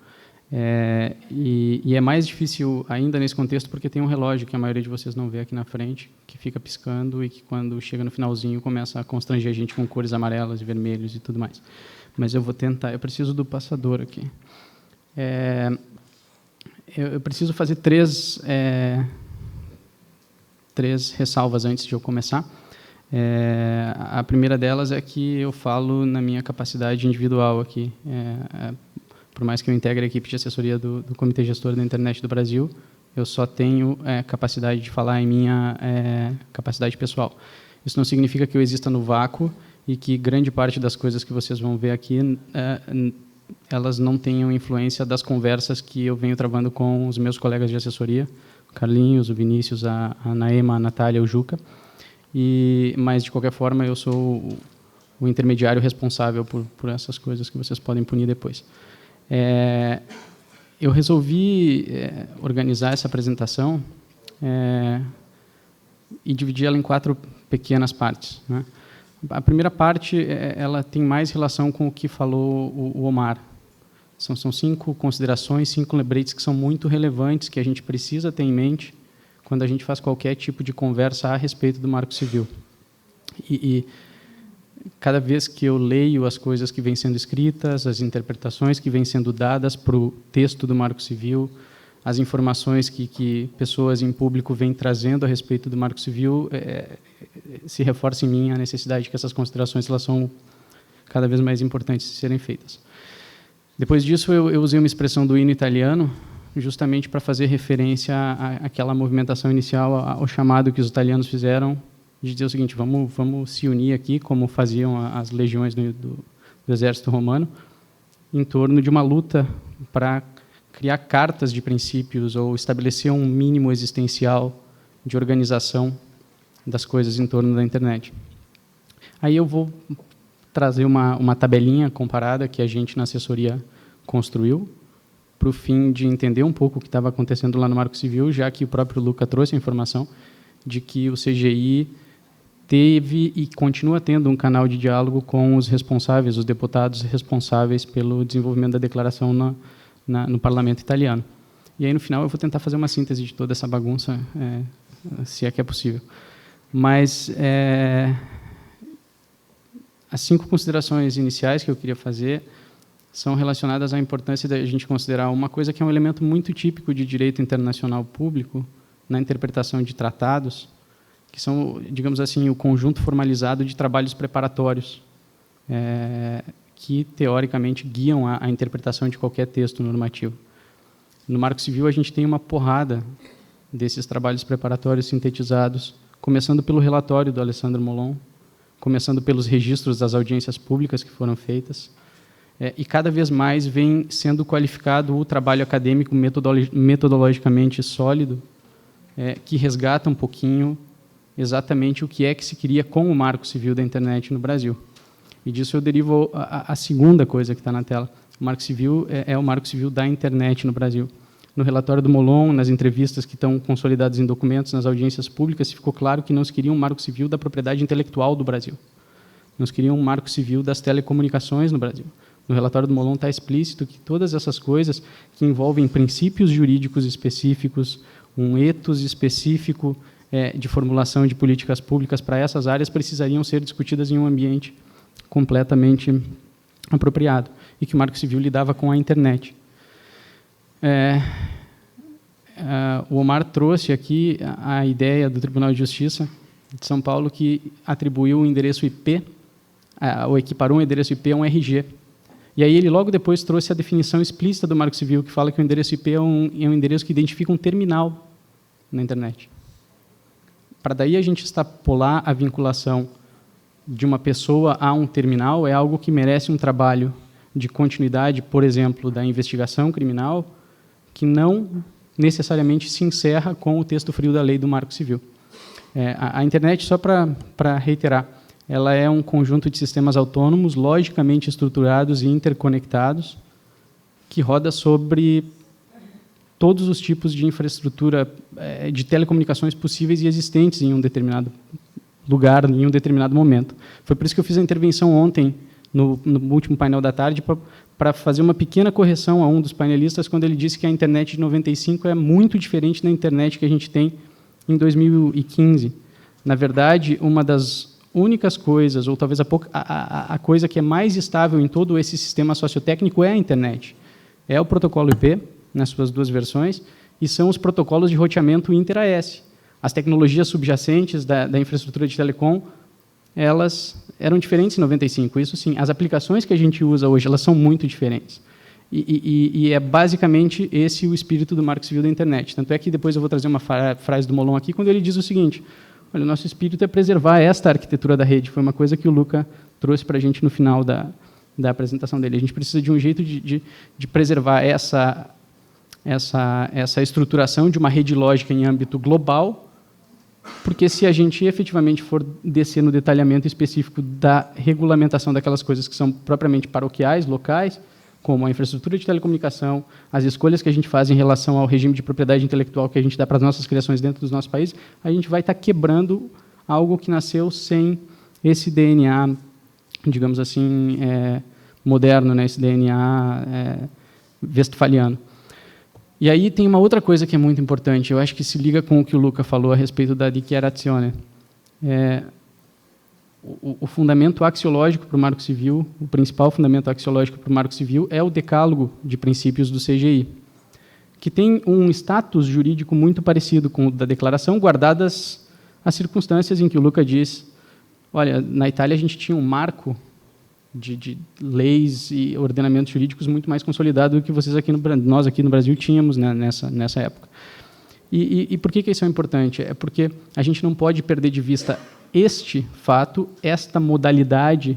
E é mais difícil ainda nesse contexto porque tem um relógio que a maioria de vocês não vê aqui na frente, que fica piscando e que quando chega no finalzinho começa a constranger a gente com cores amarelas e vermelhos e tudo mais. Mas eu vou tentar, eu preciso do passador aqui. Eu preciso fazer três ressalvas antes de eu começar. A primeira delas é que eu falo na minha capacidade individual aqui. Por mais que eu integre a equipe de assessoria do Comitê Gestor da Internet do Brasil, eu só tenho capacidade de falar em minha capacidade pessoal. Isso não significa que eu exista no vácuo e que grande parte das coisas que vocês vão ver aqui, elas não tenham influência das conversas que eu venho travando com os meus colegas de assessoria, o Carlinhos, o Vinícius, a Naema, a Natália, o Juca. Mas, de qualquer forma, eu sou o intermediário responsável por essas coisas que vocês podem punir depois. Eu resolvi organizar essa apresentação e dividir ela em 4 pequenas partes, né? A primeira parte ela tem mais relação com o que falou o Omar. São 5 considerações, 5 lembretes que são muito relevantes, que a gente precisa ter em mente quando a gente faz qualquer tipo de conversa a respeito do Marco Civil. E cada vez que eu leio as coisas que vêm sendo escritas, as interpretações que vêm sendo dadas para o texto do Marco Civil, as informações que pessoas em público vêm trazendo a respeito do Marco Civil, se reforça em mim a necessidade de que essas considerações elas são cada vez mais importantes de serem feitas. Depois disso, eu usei uma expressão do hino italiano, justamente para fazer referência àquela movimentação inicial, ao chamado que os italianos fizeram, de dizer o seguinte: vamos se unir aqui, como faziam as legiões do exército romano, em torno de uma luta para criar cartas de princípios ou estabelecer um mínimo existencial de organização das coisas em torno da internet. Aí eu vou trazer uma tabelinha comparada que a gente na assessoria construiu, para o fim de entender um pouco o que estava acontecendo lá no Marco Civil, já que o próprio Luca trouxe a informação de que o CGI teve e continua tendo um canal de diálogo com os responsáveis, os deputados responsáveis pelo desenvolvimento da declaração no parlamento italiano. E aí, no final, eu vou tentar fazer uma síntese de toda essa bagunça, se é que é possível. Mas as 5 considerações iniciais que eu queria fazer são relacionadas à importância da gente considerar uma coisa que é um elemento muito típico de direito internacional público na interpretação de tratados, que são, digamos assim, o conjunto formalizado de trabalhos preparatórios que, teoricamente, guiam a interpretação de qualquer texto normativo. No Marco Civil, a gente tem uma porrada desses trabalhos preparatórios sintetizados, começando pelo relatório do Alessandro Molon, começando pelos registros das audiências públicas que foram feitas, e cada vez mais vem sendo qualificado o trabalho acadêmico metodologicamente sólido, que resgata um pouquinho exatamente o que é que se queria com o Marco Civil da Internet no Brasil. E disso eu derivo a segunda coisa que está na tela. O Marco Civil é o Marco Civil da Internet no Brasil. No relatório do Molon, nas entrevistas que estão consolidadas em documentos, nas audiências públicas, ficou claro que não se queria um Marco Civil da propriedade intelectual do Brasil. Não se queria um Marco Civil das telecomunicações no Brasil. No relatório do Molon está explícito que todas essas coisas que envolvem princípios jurídicos específicos, um ethos específico de formulação de políticas públicas para essas áreas precisariam ser discutidas em um ambiente completamente apropriado, e que o Marco Civil lidava com a internet. O Omar trouxe aqui a ideia do Tribunal de Justiça de São Paulo, que atribuiu o endereço IP, ou equiparou um endereço IP a um RG. E aí ele logo depois trouxe a definição explícita do Marco Civil, que fala que o endereço IP é um endereço que identifica um terminal na internet. Para daí a gente extrapolar a vinculação de uma pessoa a um terminal é algo que merece um trabalho de continuidade, por exemplo, da investigação criminal, que não necessariamente se encerra com o texto frio da lei do Marco Civil. A internet, só para reiterar, ela é um conjunto de sistemas autônomos, logicamente estruturados e interconectados, que roda sobre todos os tipos de infraestrutura de telecomunicações possíveis e existentes em um determinado lugar, em um determinado momento. Foi por isso que eu fiz a intervenção ontem, no último painel da tarde, para fazer uma pequena correção a um dos painelistas, quando ele disse que a internet de 95 é muito diferente da internet que a gente tem em 2015. Na verdade, uma das únicas coisas, ou talvez a coisa que é mais estável em todo esse sistema sociotécnico é a internet. É o protocolo IP, nas suas duas versões, e são os protocolos de roteamento inter-AS. As tecnologias subjacentes da infraestrutura de telecom, elas eram diferentes em 95, isso sim. As aplicações que a gente usa hoje, elas são muito diferentes. E é basicamente esse o espírito do Marco Civil da Internet. Tanto é que depois eu vou trazer uma frase do Molon aqui, quando ele diz o seguinte: olha, o nosso espírito é preservar esta arquitetura da rede. Foi uma coisa que o Luca trouxe para a gente no final da apresentação dele. A gente precisa de um jeito de preservar essa estruturação de uma rede lógica em âmbito global, porque se a gente efetivamente for descer no detalhamento específico da regulamentação daquelas coisas que são propriamente paroquiais, locais, como a infraestrutura de telecomunicação, as escolhas que a gente faz em relação ao regime de propriedade intelectual que a gente dá para as nossas criações dentro dos nossos países, a gente vai estar quebrando algo que nasceu sem esse DNA, digamos assim, moderno, né, esse DNA westphaliano. E aí tem uma outra coisa que é muito importante, eu acho que se liga com o que o Luca falou a respeito da dichiarazione. O fundamento axiológico para o Marco Civil, o principal fundamento axiológico para o Marco Civil é o decálogo de princípios do CGI, que tem um status jurídico muito parecido com o da declaração, guardadas as circunstâncias em que o Luca diz, olha, na Itália a gente tinha um marco de leis e ordenamentos jurídicos muito mais consolidado do que nós aqui no Brasil tínhamos, né, nessa época. E por que isso é importante? É porque a gente não pode perder de vista este fato, esta modalidade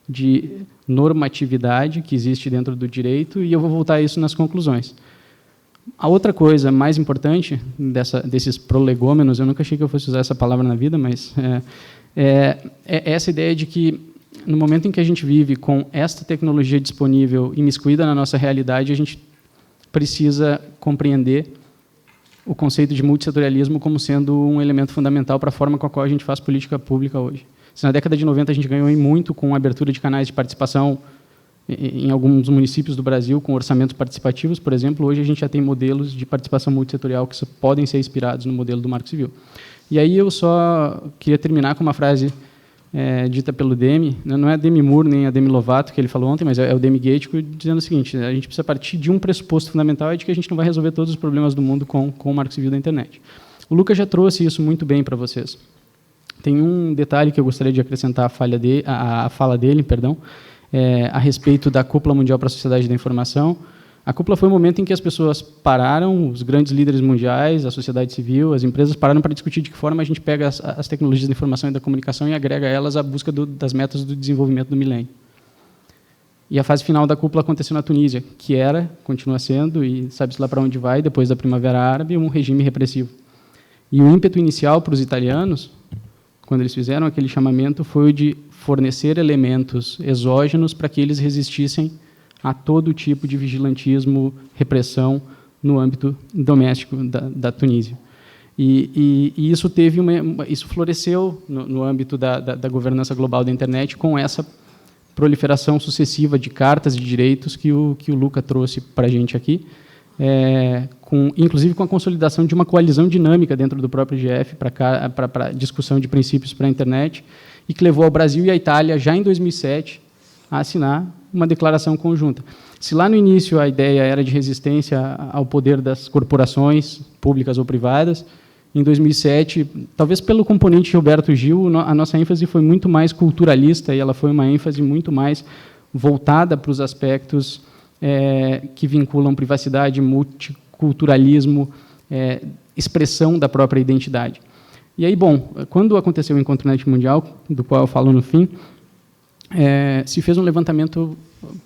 de normatividade que existe dentro do direito, e eu vou voltar a isso nas conclusões. A outra coisa mais importante desses prolegômenos, eu nunca achei que eu fosse usar essa palavra na vida, mas é essa ideia de que no momento em que a gente vive com esta tecnologia disponível imiscuída na nossa realidade, a gente precisa compreender o conceito de multissetorialismo como sendo um elemento fundamental para a forma com a qual a gente faz política pública hoje. Se na década de 90 a gente ganhou muito com a abertura de canais de participação em alguns municípios do Brasil, com orçamentos participativos, por exemplo, hoje a gente já tem modelos de participação multissetorial que podem ser inspirados no modelo do Marco Civil. E aí eu só queria terminar com uma frase dita pelo Demi, não é a Demi Moore nem a Demi Lovato que ele falou ontem, mas é o Demi Gaetko, dizendo o seguinte: a gente precisa partir de um pressuposto fundamental, é de que a gente não vai resolver todos os problemas do mundo com o Marco Civil da Internet. O Lucas já trouxe isso muito bem para vocês. Tem um detalhe que eu gostaria de acrescentar à fala dele, a respeito da Cúpula Mundial para a Sociedade da Informação. A cúpula foi o momento em que as pessoas pararam, os grandes líderes mundiais, a sociedade civil, as empresas pararam para discutir de que forma a gente pega as tecnologias da informação e da comunicação e agrega elas à busca das metas do desenvolvimento do milênio. E a fase final da cúpula aconteceu na Tunísia, que continua sendo, e sabe-se lá para onde vai, depois da Primavera Árabe, um regime repressivo. E o ímpeto inicial para os italianos, quando eles fizeram aquele chamamento, foi o de fornecer elementos exógenos para que eles resistissem a todo tipo de vigilantismo, repressão no âmbito doméstico da Tunísia. E isso isso floresceu no âmbito da governança global da internet com essa proliferação sucessiva de cartas de direitos que o Luca trouxe para a gente aqui, inclusive com a consolidação de uma coalizão dinâmica dentro do próprio IGF para discussão de princípios para a internet, e que levou ao Brasil e à Itália, já em 2007, a assinar uma declaração conjunta. Se lá no início a ideia era de resistência ao poder das corporações, públicas ou privadas, em 2007, talvez pelo componente Gilberto Gil, a nossa ênfase foi muito mais culturalista, e ela foi uma ênfase muito mais voltada para os aspectos que vinculam privacidade, multiculturalismo, expressão da própria identidade. E aí, bom, quando aconteceu o Encontro Net Mundial, do qual eu falo no fim, se fez um levantamento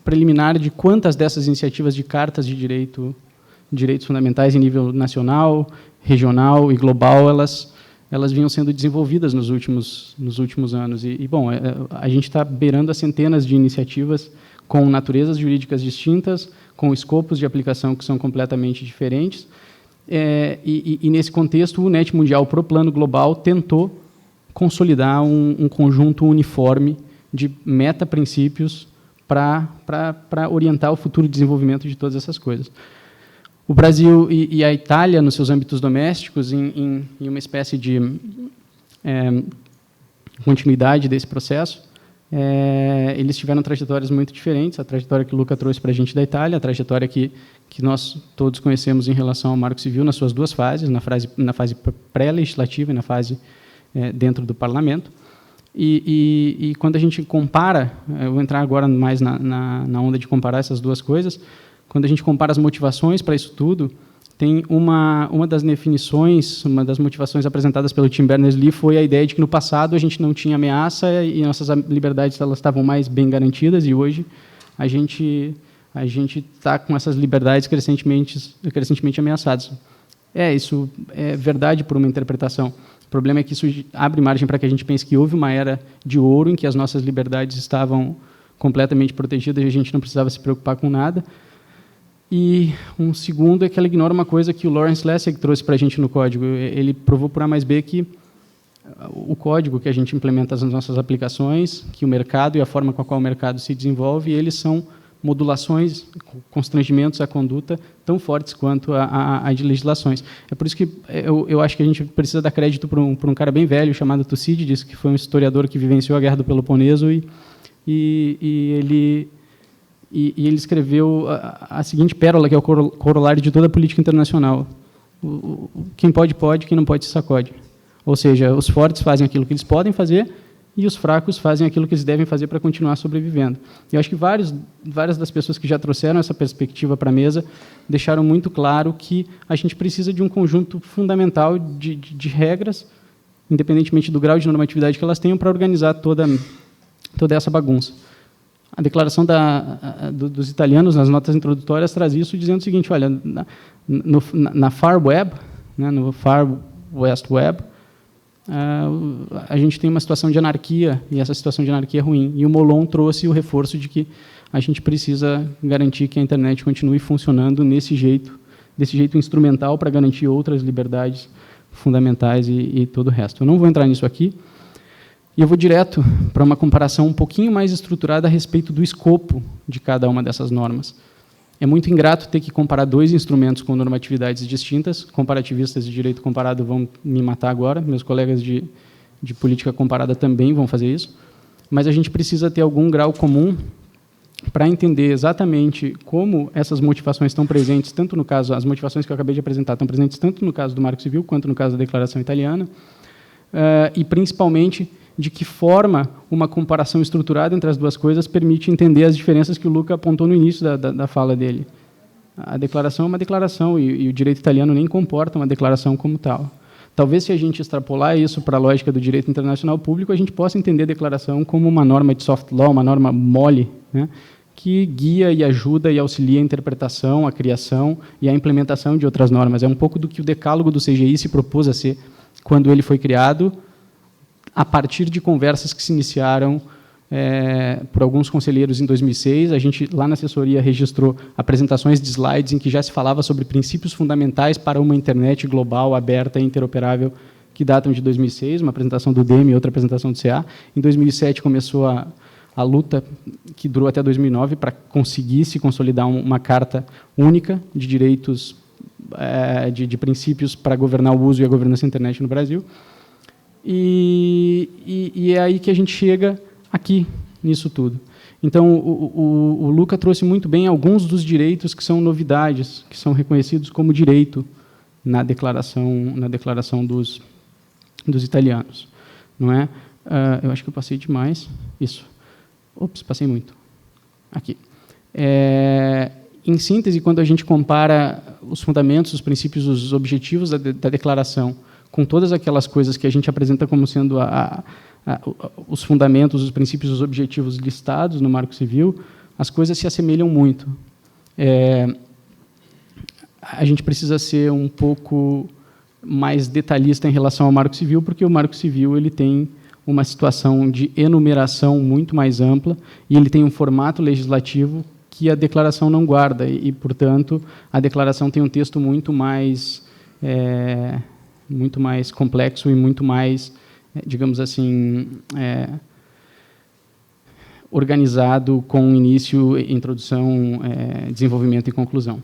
preliminar de quantas dessas iniciativas de cartas de direitos fundamentais em nível nacional, regional e global, elas vinham sendo desenvolvidas nos últimos anos. E bom, a gente está beirando as centenas de iniciativas com naturezas jurídicas distintas, com escopos de aplicação que são completamente diferentes. E nesse contexto, o Net Mundial, para o plano global, tentou consolidar um conjunto uniforme de meta-princípios para orientar o futuro desenvolvimento de todas essas coisas. O Brasil e a Itália, nos seus âmbitos domésticos, em uma espécie de continuidade desse processo, eles tiveram trajetórias muito diferentes. A trajetória que o Luca trouxe para a gente da Itália, a trajetória que nós todos conhecemos em relação ao Marco Civil nas suas duas fases, na fase pré-legislativa e na fase dentro do parlamento. E quando a gente compara, eu vou entrar agora mais na onda de comparar essas duas coisas, quando a gente compara as motivações para isso tudo, tem uma das definições, uma das motivações apresentadas pelo Tim Berners-Lee foi a ideia de que no passado a gente não tinha ameaça e nossas liberdades elas estavam mais bem garantidas, e hoje a gente está com essas liberdades crescentemente ameaçadas. Isso é verdade por uma interpretação. O problema é que isso abre margem para que a gente pense que houve uma era de ouro em que as nossas liberdades estavam completamente protegidas e a gente não precisava se preocupar com nada. E um segundo é que ela ignora uma coisa que o Lawrence Lessig trouxe para a gente no código. Ele provou por A mais B que o código que a gente implementa nas nossas aplicações, que o mercado e a forma com a qual o mercado se desenvolve, eles são modulações, constrangimentos à conduta tão fortes quanto a de legislações. É por isso que eu acho que a gente precisa dar crédito para um cara bem velho chamado Tucídides, que foi um historiador que vivenciou a Guerra do Peloponeso, e ele escreveu a seguinte pérola, que é o corolário de toda a política internacional. Quem pode, quem não pode, se sacode. Ou seja, os fortes fazem aquilo que eles podem fazer e os fracos fazem aquilo que eles devem fazer para continuar sobrevivendo. E eu acho que várias das pessoas que já trouxeram essa perspectiva para a mesa deixaram muito claro que a gente precisa de um conjunto fundamental de regras, independentemente do grau de normatividade que elas tenham, para organizar toda essa bagunça. A declaração dos italianos, nas notas introdutórias, traz isso dizendo o seguinte: olha, na Far Web, né, no Far West Web, a gente tem uma situação de anarquia, e essa situação de anarquia é ruim. E o Molon trouxe o reforço de que a gente precisa garantir que a internet continue funcionando desse jeito instrumental para garantir outras liberdades fundamentais e todo o resto. Eu não vou entrar nisso aqui. E eu vou direto para uma comparação um pouquinho mais estruturada a respeito do escopo de cada uma dessas normas. É muito ingrato ter que comparar dois instrumentos com normatividades distintas. Comparativistas de direito comparado vão me matar agora, meus colegas de política comparada também vão fazer isso. Mas a gente precisa ter algum grau comum para entender exatamente como essas motivações estão presentes, tanto no caso, as motivações que eu acabei de apresentar estão presentes tanto no caso do Marco Civil quanto no caso da Declaração Italiana, e principalmente de que forma uma comparação estruturada entre as duas coisas permite entender as diferenças que o Luca apontou no início da fala dele. A declaração é uma declaração e o direito italiano nem comporta uma declaração como tal. Talvez, se a gente extrapolar isso para a lógica do direito internacional público, a gente possa entender a declaração como uma norma de soft law, uma norma mole, né, que guia e ajuda e auxilia a interpretação, a criação e a implementação de outras normas. É um pouco do que o decálogo do CGI se propôs a ser quando ele foi criado, a partir de conversas que se iniciaram por alguns conselheiros em 2006. A gente, lá na assessoria, registrou apresentações de slides em que já se falava sobre princípios fundamentais para uma internet global, aberta e interoperável, que datam de 2006, uma apresentação do DEM e outra apresentação do CA. Em 2007 começou a luta, que durou até 2009, para conseguir se consolidar uma carta única de direitos, de princípios para governar o uso e a governança da internet no Brasil. E é aí que a gente chega aqui, nisso tudo. Então, o Luca trouxe muito bem alguns dos direitos que são novidades, que são reconhecidos como direito na declaração dos italianos. Não é? Eu acho que eu passei demais. Isso. Ops, passei muito. Aqui. Em síntese, quando a gente compara os fundamentos, os princípios, os objetivos da declaração com todas aquelas coisas que a gente apresenta como sendo os fundamentos, os princípios, os objetivos listados no Marco Civil, as coisas se assemelham muito. A gente precisa ser um pouco mais detalhista em relação ao Marco Civil, porque o Marco Civil ele tem uma situação de enumeração muito mais ampla e ele tem um formato legislativo que a declaração não guarda e, portanto, a declaração tem um texto muito mais complexo e muito mais, digamos assim, organizado, com início, introdução, desenvolvimento e conclusão.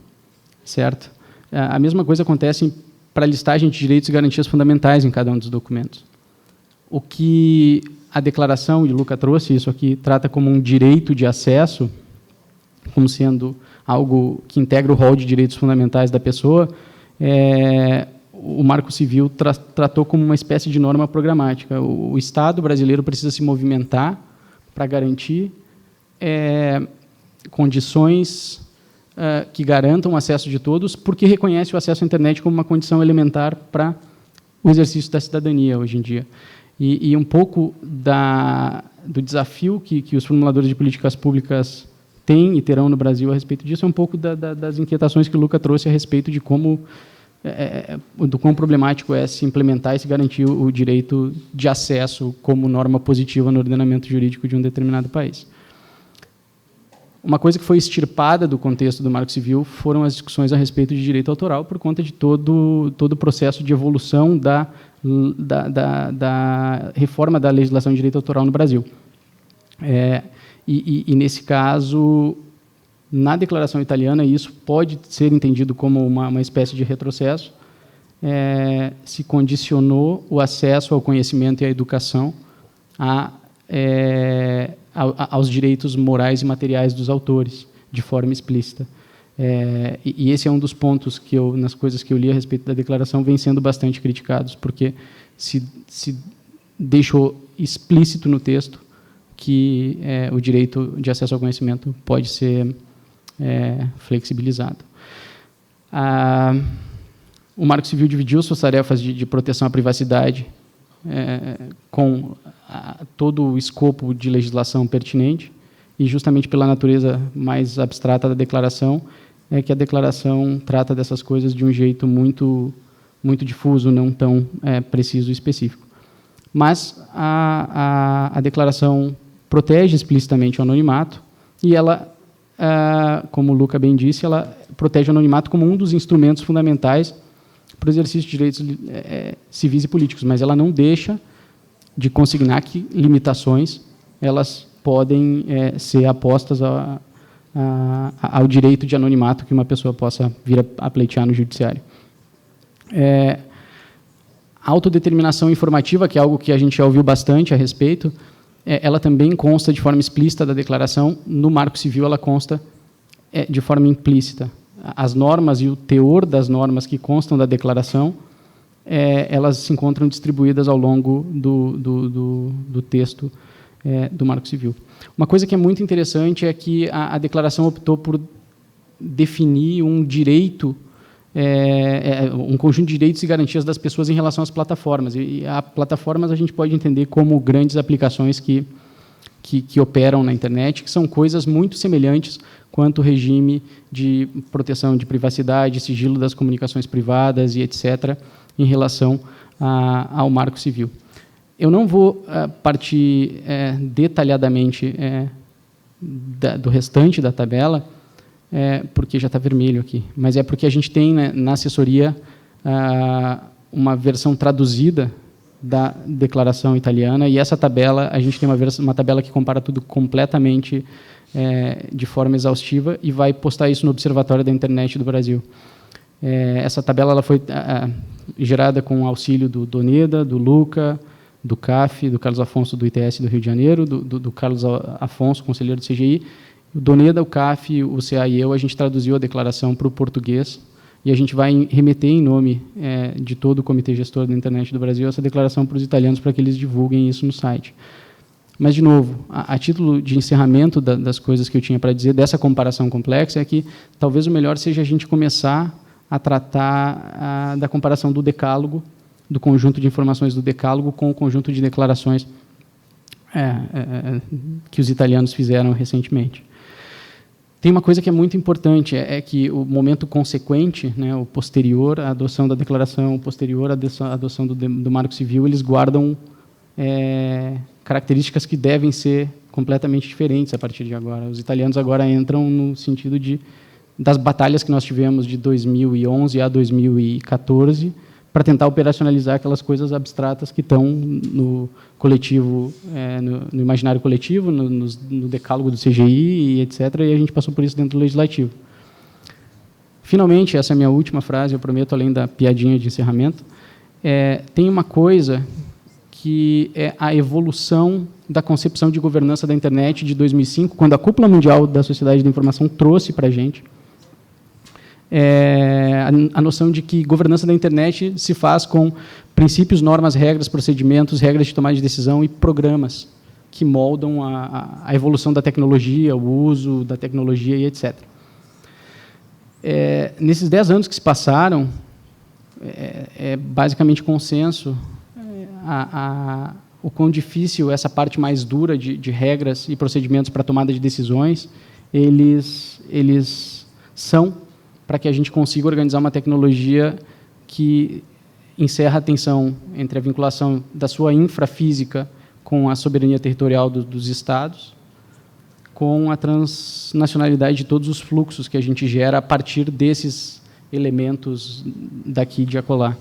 Certo? A mesma coisa acontece para a listagem de direitos e garantias fundamentais em cada um dos documentos. O que a declaração, e o Luca trouxe isso aqui, trata como um direito de acesso, como sendo algo que integra o rol de direitos fundamentais da pessoa, o Marco Civil tratou como uma espécie de norma programática. O Estado brasileiro precisa se movimentar para garantir condições que garantam o acesso de todos, porque reconhece o acesso à internet como uma condição elementar para o exercício da cidadania hoje em dia. E um pouco do desafio que os formuladores de políticas públicas têm e terão no Brasil a respeito disso é um pouco das inquietações que o Luca trouxe a respeito de do quão problemático é se implementar e se garantir o direito de acesso como norma positiva no ordenamento jurídico de um determinado país. Uma coisa que foi extirpada do contexto do Marco Civil foram as discussões a respeito de direito autoral, por conta de todo o processo de evolução da reforma da legislação de direito autoral no Brasil. E nesse caso, na declaração italiana, isso pode ser entendido como uma espécie de retrocesso. Se condicionou o acesso ao conhecimento e à educação aos direitos morais e materiais dos autores, de forma explícita. E esse é um dos pontos que nas coisas que eu li a respeito da declaração, vem sendo bastante criticados, porque se deixou explícito no texto que o direito de acesso ao conhecimento pode ser flexibilizado. O Marco Civil dividiu suas tarefas de proteção à privacidade com todo o escopo de legislação pertinente, e justamente pela natureza mais abstrata da declaração, que a declaração trata dessas coisas de um jeito muito, muito difuso, não tão preciso e específico. Mas a declaração protege explicitamente o anonimato, e ela, como o Luca bem disse, ela protege o anonimato como um dos instrumentos fundamentais para o exercício de direitos civis e políticos, mas ela não deixa de consignar que limitações elas podem ser apostas ao direito de anonimato que uma pessoa possa vir a pleitear no judiciário. A autodeterminação informativa, que é algo que a gente já ouviu bastante a respeito, ela também consta de forma explícita da declaração. No Marco Civil, ela consta de forma implícita. As normas e o teor das normas que constam da declaração, elas se encontram distribuídas ao longo do texto do Marco Civil. Uma coisa que é muito interessante é que a declaração optou por definir um direito, um conjunto de direitos e garantias das pessoas em relação às plataformas. E a plataformas a gente pode entender como grandes aplicações que operam na internet, que são coisas muito semelhantes quanto o regime de proteção de privacidade, sigilo das comunicações privadas e etc., em relação ao Marco Civil. Eu não vou partir detalhadamente do restante da tabela, porque já está vermelho aqui, mas é porque a gente tem, né, na assessoria uma versão traduzida da declaração italiana, e essa tabela, a gente tem uma tabela que compara tudo completamente de forma exaustiva e vai postar isso no Observatório da Internet do Brasil. Essa tabela ela foi gerada com o auxílio do Doneda, do Luca, do CAF, do Carlos Afonso do ITS do Rio de Janeiro, do Carlos Afonso, conselheiro do CGI. O Doneda, o CAF, o CA e eu, a gente traduziu a declaração para o português e a gente vai remeter em nome de todo o Comitê Gestor da Internet do Brasil essa declaração para os italianos para que eles divulguem isso no site. Mas, de novo, a título de encerramento das coisas que eu tinha para dizer dessa comparação complexa é que talvez o melhor seja a gente começar a tratar da comparação do decálogo, do conjunto de informações do decálogo com o conjunto de declarações que os italianos fizeram recentemente. Tem uma coisa que é muito importante, é que o momento consequente, né, o posterior à adoção da declaração, o posterior à adoção do Marco Civil, eles guardam características que devem ser completamente diferentes a partir de agora. Os italianos agora entram no sentido das batalhas que nós tivemos de 2011 a 2014 para tentar operacionalizar aquelas coisas abstratas que estão no coletivo, no imaginário coletivo, no decálogo do CGI, e etc., e a gente passou por isso dentro do legislativo. Finalmente, essa é a minha última frase, eu prometo, além da piadinha de encerramento, tem uma coisa que é a evolução da concepção de governança da internet de 2005, quando a Cúpula Mundial da Sociedade da Informação trouxe para a gente a noção de que governança da internet se faz com princípios, normas, regras, procedimentos, regras de tomada de decisão e programas que moldam a evolução da tecnologia, o uso da tecnologia e etc. Nesses 10 anos que se passaram, basicamente consenso o quão difícil essa parte mais dura de regras e procedimentos para tomada de decisões, eles são para que a gente consiga organizar uma tecnologia que encerra a tensão entre a vinculação da sua infrafísica com a soberania territorial dos Estados, com a transnacionalidade de todos os fluxos que a gente gera a partir desses elementos daqui de acolá.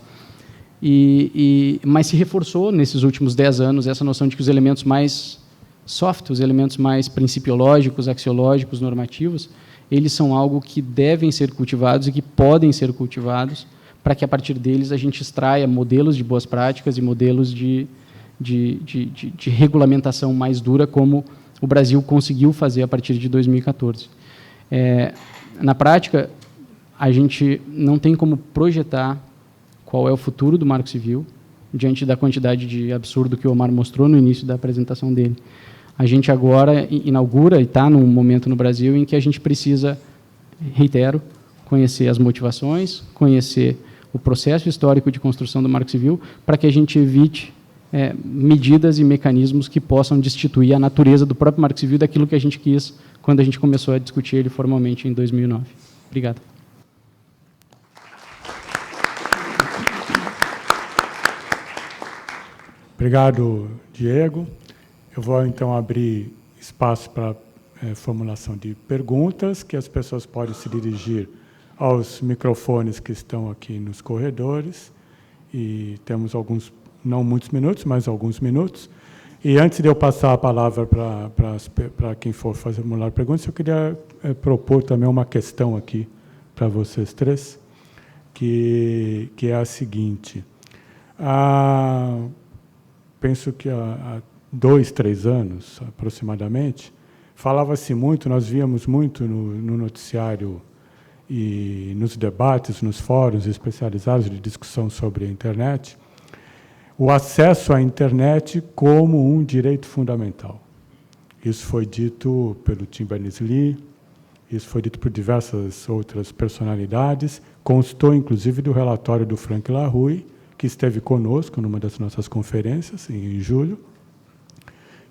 Mas se reforçou nesses últimos 10 anos essa noção de que os elementos mais soft, os elementos mais principiológicos, axiológicos, normativos, eles são algo que devem ser cultivados e que podem ser cultivados para que, a partir deles, a gente extraia modelos de boas práticas e modelos de regulamentação mais dura, como o Brasil conseguiu fazer a partir de 2014. Na prática, a gente não tem como projetar qual é o futuro do Marco Civil, diante da quantidade de absurdo que o Omar mostrou no início da apresentação dele. A gente agora inaugura e está num momento no Brasil em que a gente precisa, reitero, conhecer as motivações, conhecer o processo histórico de construção do Marco Civil, para que a gente evite medidas e mecanismos que possam destituir a natureza do próprio Marco Civil daquilo que a gente quis quando a gente começou a discutir ele formalmente em 2009. Obrigado. Obrigado, Diego. Eu vou, então, abrir espaço para formulação de perguntas, que as pessoas podem se dirigir aos microfones que estão aqui nos corredores. E temos alguns, não muitos minutos, mas alguns minutos. E antes de eu passar a palavra para quem for formular perguntas, eu queria propor também uma questão aqui para vocês três, que é a seguinte. Penso que há 2, 3 anos, aproximadamente, falava-se muito, nós víamos muito no noticiário e nos debates, nos fóruns especializados de discussão sobre a internet, o acesso à internet como um direito fundamental. Isso foi dito pelo Tim Berners-Lee, Isso foi dito por diversas outras personalidades, constou inclusive do relatório do Frank LaRue, que esteve conosco numa das nossas conferências, em julho,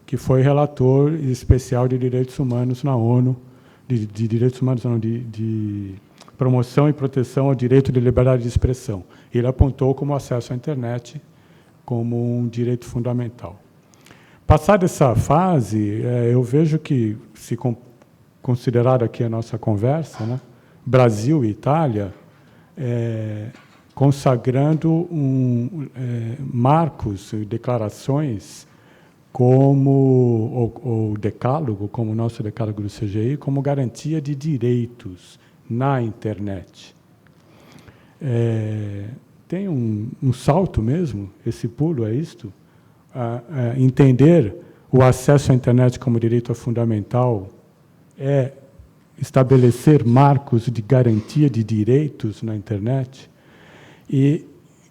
que foi relator especial de direitos humanos na ONU, de direitos humanos, não, de promoção e proteção ao direito de liberdade de expressão. Ele apontou como acesso à internet como um direito fundamental. Passada essa fase, eu vejo que, se considerar aqui a nossa conversa, né, Brasil e Itália, consagrando marcos, declarações, como o decálogo, como o nosso decálogo do CGI, como garantia de direitos na internet. Tem um salto mesmo, esse pulo é isto, entender o acesso à internet como direito fundamental é estabelecer marcos de garantia de direitos na internet. E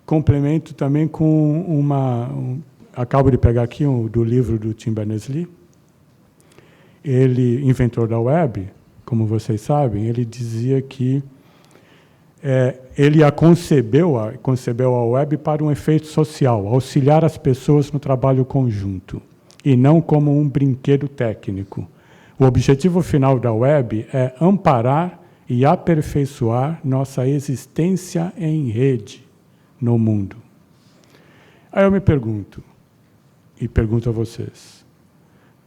complemento também com acabo de pegar aqui do livro do Tim Berners-Lee. Ele, inventor da web, como vocês sabem, ele dizia que ele concebeu a web para um efeito social, auxiliar as pessoas no trabalho conjunto, e não como um brinquedo técnico. O objetivo final da web é amparar e aperfeiçoar nossa existência em rede no mundo. Aí eu me pergunto, e pergunto a vocês,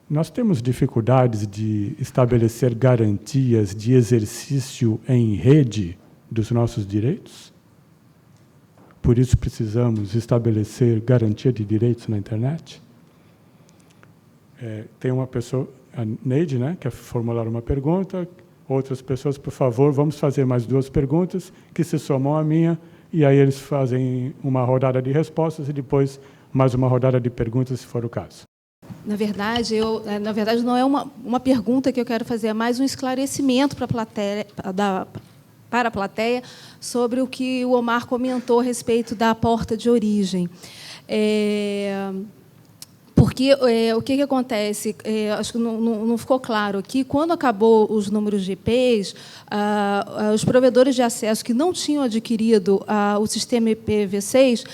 nós temos dificuldades de estabelecer garantias de exercício em rede dos nossos direitos? Por isso precisamos estabelecer garantia de direitos na internet? Tem uma pessoa, a Neide, né, quer formular uma pergunta. Outras pessoas, por favor, vamos fazer mais 2 perguntas que se somam à minha, e aí eles fazem uma rodada de respostas e depois mais uma rodada de perguntas, se for o caso. Na verdade, não é uma pergunta que eu quero fazer, é mais um esclarecimento para a plateia sobre o que o Omar comentou a respeito da porta de origem. Porque o que acontece? Acho que não ficou claro aqui. Quando acabou os números de IPs, os provedores de acesso que não tinham adquirido o sistema IPv6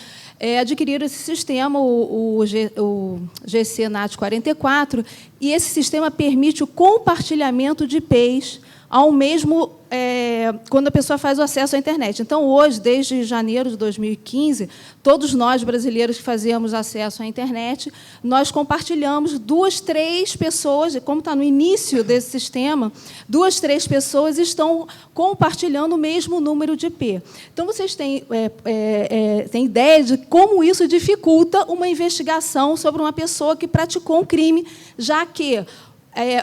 adquiriram esse sistema, o GC NAT 44, e esse sistema permite o compartilhamento de IPs ao mesmo quando a pessoa faz o acesso à internet. Então, hoje, desde janeiro de 2015, todos nós, brasileiros que fazemos acesso à internet, nós compartilhamos 2, 3 pessoas, como está no início desse sistema, 2, 3 pessoas estão compartilhando o mesmo número de IP. Então, vocês têm ideia de como isso dificulta uma investigação sobre uma pessoa que praticou um crime, já que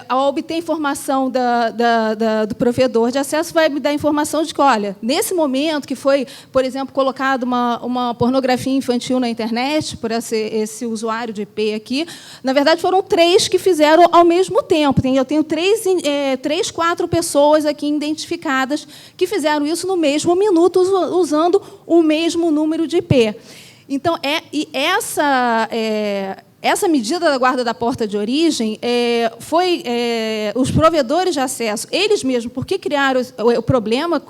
ao obter informação do provedor de acesso, vai me dar informação de que, olha, nesse momento que foi, por exemplo, colocado uma pornografia infantil na internet, por esse usuário de IP aqui, na verdade, foram 3 que fizeram ao mesmo tempo. Eu tenho 3, 4 pessoas aqui identificadas que fizeram isso no mesmo minuto, usando o mesmo número de IP. Então, essa medida da guarda da porta de origem foi os provedores de acesso, eles mesmos, porque criaram o problema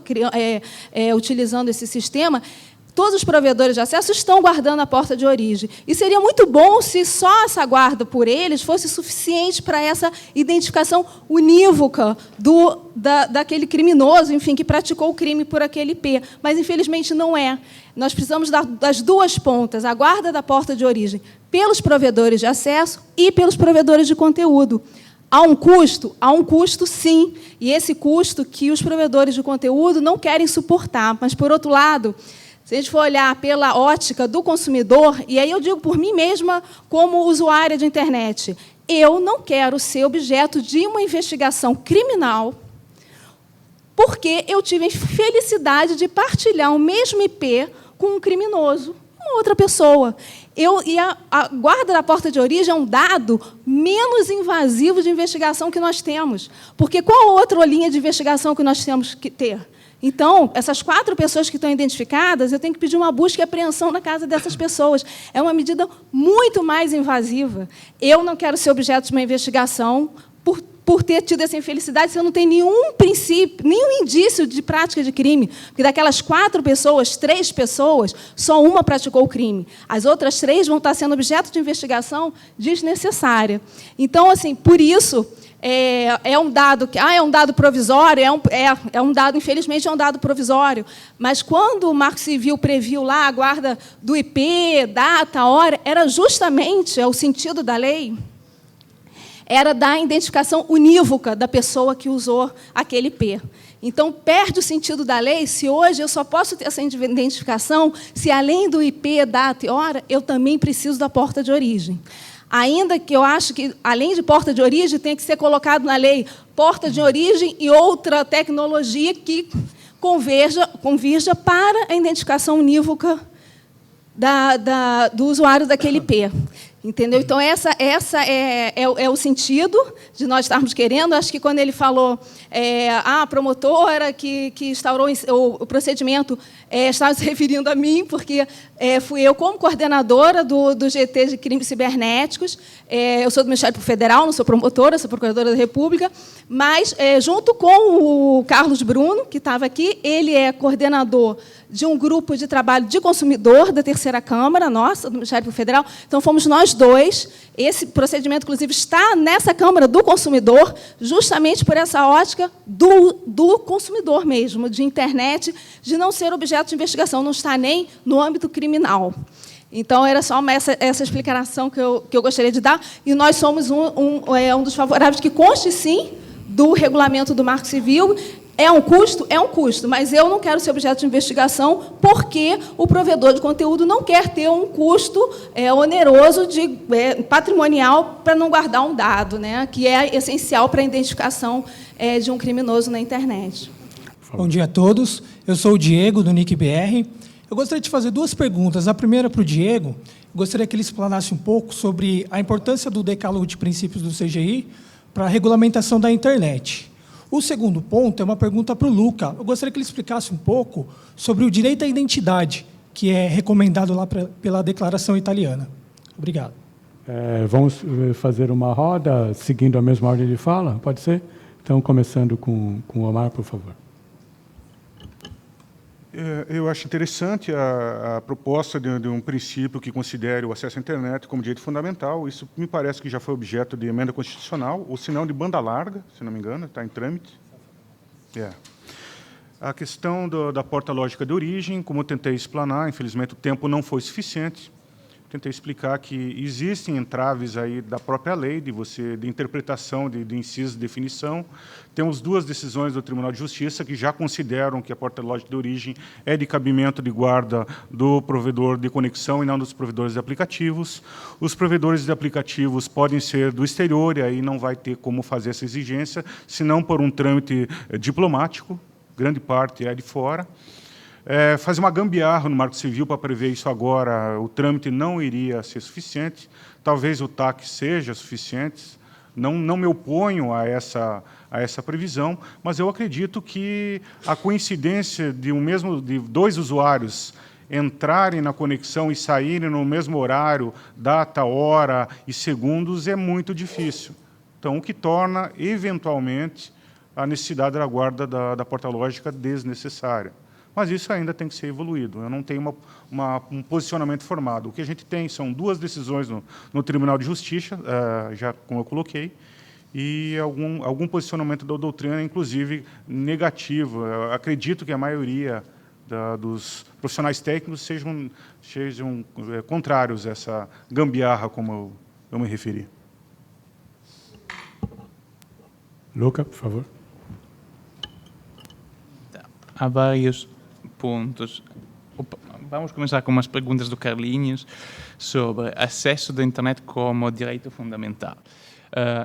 utilizando esse sistema, todos os provedores de acesso estão guardando a porta de origem. E seria muito bom se só essa guarda por eles fosse suficiente para essa identificação unívoca daquele criminoso, enfim, que praticou o crime por aquele IP. Mas, infelizmente, não é. Nós precisamos das 2 pontas, a guarda da porta de origem pelos provedores de acesso e pelos provedores de conteúdo. Há um custo, sim, e esse custo que os provedores de conteúdo não querem suportar. Mas, por outro lado, se a gente for olhar pela ótica do consumidor, e aí eu digo por mim mesma como usuária de internet, eu não quero ser objeto de uma investigação criminal porque eu tive a infelicidade de partilhar o mesmo IP com um criminoso, uma outra pessoa. E a guarda da porta de origem é um dado menos invasivo de investigação que nós temos. Porque qual outra linha de investigação que nós temos que ter? Então, essas 4 pessoas que estão identificadas, eu tenho que pedir uma busca e apreensão na casa dessas pessoas. É uma medida muito mais invasiva. Eu não quero ser objeto de uma investigação por ter tido essa infelicidade, você não tem nenhum princípio, nenhum indício de prática de crime. Porque daquelas 4 pessoas, 3 pessoas, só uma praticou o crime. As outras 3 vão estar sendo objeto de investigação desnecessária. Então, assim, por isso, é um dado que é um dado provisório, é um dado, infelizmente, é um dado provisório. Mas quando o Marco Civil previu lá a guarda do IP, data, hora, era justamente o sentido da lei. Era da identificação unívoca da pessoa que usou aquele IP. Então, perde o sentido da lei se hoje eu só posso ter essa identificação se, além do IP, data e hora, eu também preciso da porta de origem. Ainda que eu acho que, além de porta de origem, tem que ser colocado na lei porta de origem e outra tecnologia que convirja para a identificação unívoca do usuário daquele IP. Entendeu? Então, essa é o sentido de nós estarmos querendo. Acho que, quando ele falou a promotora que instaurou o procedimento, estava se referindo a mim, porque fui eu, como coordenadora do GT de Crimes Cibernéticos. Eu sou do Ministério Federal, não sou promotora, sou procuradora da República, mas, junto com o Carlos Bruno, que estava aqui, ele é coordenador de um grupo de trabalho de consumidor da Terceira Câmara, nossa, do Ministério Federal. Então, fomos nós 2. Esse procedimento, inclusive, está nessa Câmara do Consumidor, justamente por essa ótica do consumidor mesmo, de internet, de não ser objeto de investigação, não está nem no âmbito criminal. Então, era só essa explicação que eu gostaria de dar. E nós somos um dos favoráveis que conste, sim, do regulamento do Marco Civil. É um custo, mas eu não quero ser objeto de investigação porque o provedor de conteúdo não quer ter um custo oneroso patrimonial para não guardar um dado, né, que é essencial para a identificação de um criminoso na internet. Bom dia a todos. Eu sou o Diego, do NIC-BR. Eu gostaria de fazer 2 perguntas. A primeira para o Diego. Eu gostaria que ele explanasse um pouco sobre a importância do decálogo de princípios do CGI para a regulamentação da internet. O segundo ponto é uma pergunta para o Luca. Eu gostaria que ele explicasse um pouco sobre o direito à identidade, que é recomendado lá pela declaração italiana. Obrigado. Vamos fazer uma roda seguindo a mesma ordem de fala? Pode ser? Então, começando com o Omar, por favor. Eu acho interessante a proposta de um princípio que considere o acesso à internet como direito fundamental. Isso me parece que já foi objeto de emenda constitucional, ou se não de banda larga, se não me engano, está em trâmite. A questão da porta lógica de origem, como eu tentei explanar, infelizmente o tempo não foi suficiente. Tentei explicar que existem entraves aí da própria lei, de interpretação, de inciso de definição. Temos 2 decisões do Tribunal de Justiça que já consideram que a porta lógica de origem é de cabimento de guarda do provedor de conexão e não dos provedores de aplicativos. Os provedores de aplicativos podem ser do exterior, e aí não vai ter como fazer essa exigência, senão por um trâmite diplomático, grande parte é de fora. Fazer uma gambiarra no Marco Civil para prever isso agora, o trâmite não iria ser suficiente, talvez o TAC seja suficiente, não me oponho a essa previsão, mas eu acredito que a coincidência de 2 usuários entrarem na conexão e saírem no mesmo horário, data, hora e segundos, é muito difícil. Então, o que torna, eventualmente, a necessidade da guarda da porta lógica desnecessária. Mas isso ainda tem que ser evoluído. Eu não tenho um posicionamento formado. O que a gente tem são 2 decisões no Tribunal de Justiça, já como eu coloquei, e algum posicionamento da doutrina, inclusive negativo. Eu acredito que a maioria dos profissionais técnicos sejam contrários a essa gambiarra, como eu me referi. Luca, por favor. Há vários pontos. Vamos começar com umas perguntas do Carlinhos sobre acesso da internet como direito fundamental.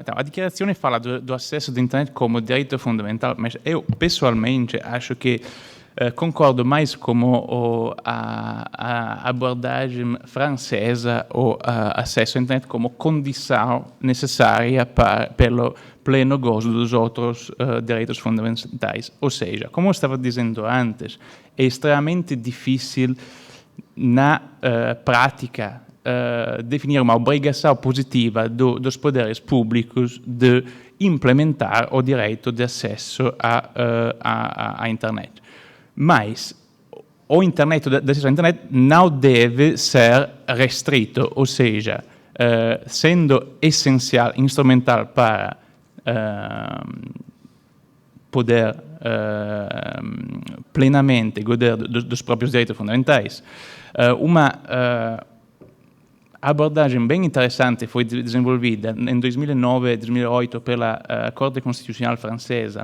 Então, a dichiarazione fala do acesso da internet como direito fundamental, mas eu, pessoalmente, acho que concordo mais com a abordagem francesa, o acesso à internet como condição necessária pelo pleno gozo dos outros direitos fundamentais. Ou seja, como eu estava dizendo antes, é extremamente difícil na prática definir uma obrigação positiva dos poderes públicos de implementar o direito de acesso à internet. Mas o de acesso à internet não deve ser restrito, ou seja, sendo essencial, instrumental para poder plenamente goder dos próprios direitos fundamentais. Uma abordagem bem interessante foi desenvolvida em 2009 e 2008 pela Corte Constitucional francesa,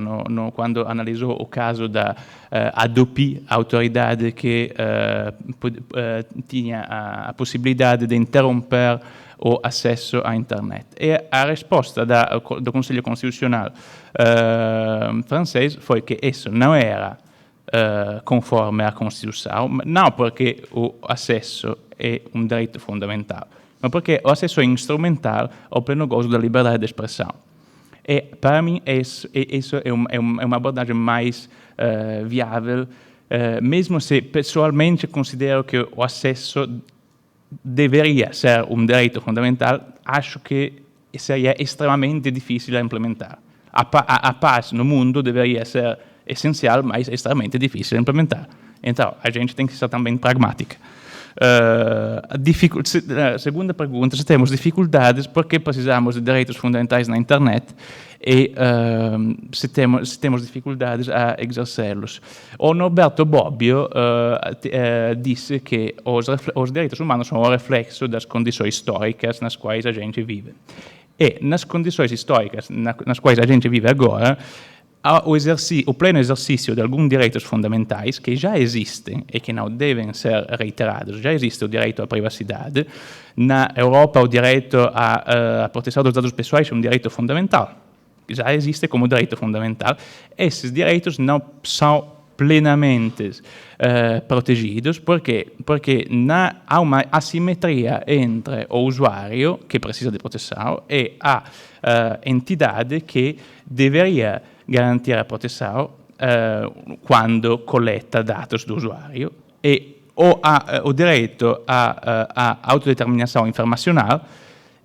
quando analisou o caso da ADOPI, autoridade que tinha a possibilidade de interromper o acesso à internet. E a resposta do Conselho Constitucional francês foi que isso não era conforme à Constituição, não porque o acesso é um direito fundamental, mas porque o acesso é instrumental ao pleno gozo da liberdade de expressão. E, para mim, isso é uma abordagem mais viável, mesmo se pessoalmente considero que o acesso deveria ser um direito fundamental, acho que seria extremamente difícil a implementar. A paz no mundo deveria ser essencial, mas extremamente difícil de implementar. Então, a gente tem que ser também pragmática. Segunda pergunta, se temos dificuldades, porque precisamos de direitos fundamentais na internet e se temos dificuldades a exercê-los. O Norberto Bobbio disse que os direitos humanos são o reflexo das condições históricas nas quais a gente vive. E nas condições históricas nas quais a gente vive agora, o pleno exercício de alguns direitos fundamentais que já existem e que não devem ser reiterados. Já existe o direito à privacidade. Na Europa, o direito à proteção dos dados pessoais é um direito fundamental. Já existe como direito fundamental. Esses direitos não são plenamente protegidos porque há uma assimetria entre o usuário, que precisa de proteção, e a entidade que deveria garantir a proteção quando coleta dados do usuário. E o direito à autodeterminação informacional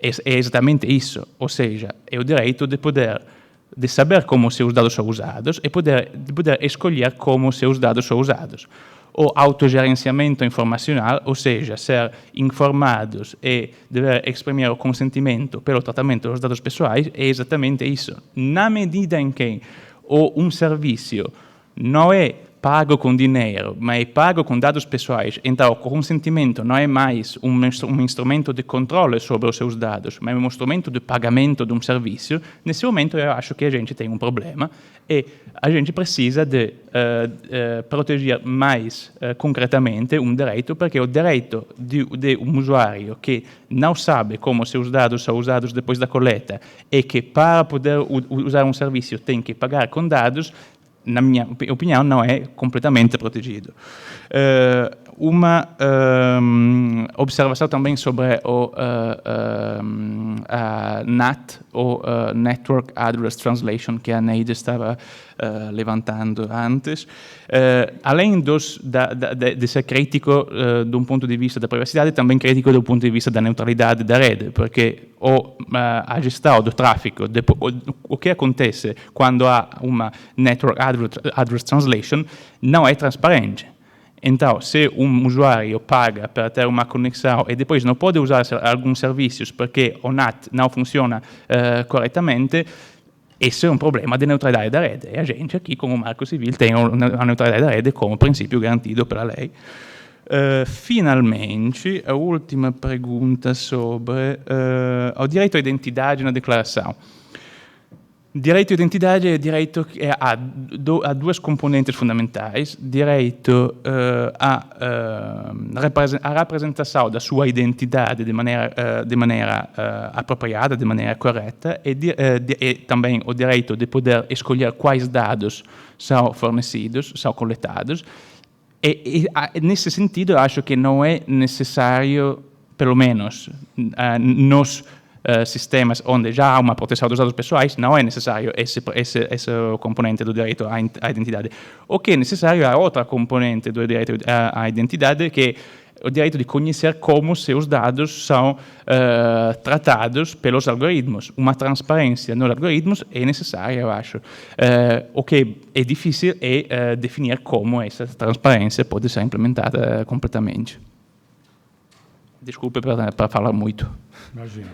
é exatamente isso, ou seja, é o direito de saber como seus dados são usados e de poder escolher como seus dados são usados. O autogerenciamento informacional, ou seja, ser informados e dever exprimir o consentimento pelo tratamento dos dados pessoais, é exatamente isso. Na medida em que um serviço não é pago com dinheiro, mas é pago com dados pessoais, então o consentimento não é mais um instrumento de controle sobre os seus dados, mas é um instrumento de pagamento de um serviço. Nesse momento eu acho que a gente tem um problema e a gente precisa de proteger mais concretamente um direito, porque o direito de um usuário que não sabe como seus dados são usados depois da coleta e que para poder usar um serviço tem que pagar com dados, na minha opinião, não é completamente protegido. Uma observação também sobre a NAT, ou Network Address Translation, que a Neide estava levantando antes. Além de ser crítico de um ponto de vista da privacidade, também crítico do ponto de vista da neutralidade da rede, porque a gestão do tráfego, o que acontece quando há uma Network Address Translation, não é transparente. Então, se um usuário paga para ter uma conexão e depois não pode usar alguns serviços porque o NAT não funciona corretamente, esse é um problema de neutralidade da rede. E a gente aqui, como Marco Civil, tem a neutralidade da rede como princípio garantido pela lei. Finalmente, a última pergunta sobre o direito à identidade na declaração. Direito à identidade é direito que há duas componentes fundamentais: direito à representação da sua identidade de maneira apropriada, de maneira correta, e também o direito de poder escolher quais dados são fornecidos, são coletados. E nesse sentido, acho que não é necessário, pelo menos nos sistemas onde já há uma proteção dos dados pessoais, não é necessário esse componente do direito à identidade. O que é necessário é outra componente do direito à identidade, que o direito de conhecer como seus dados são tratados pelos algoritmos. Uma transparência nos algoritmos é necessária, eu acho. O que é difícil é definir como essa transparência pode ser implementada completamente. Desculpe para falar muito. Imagina.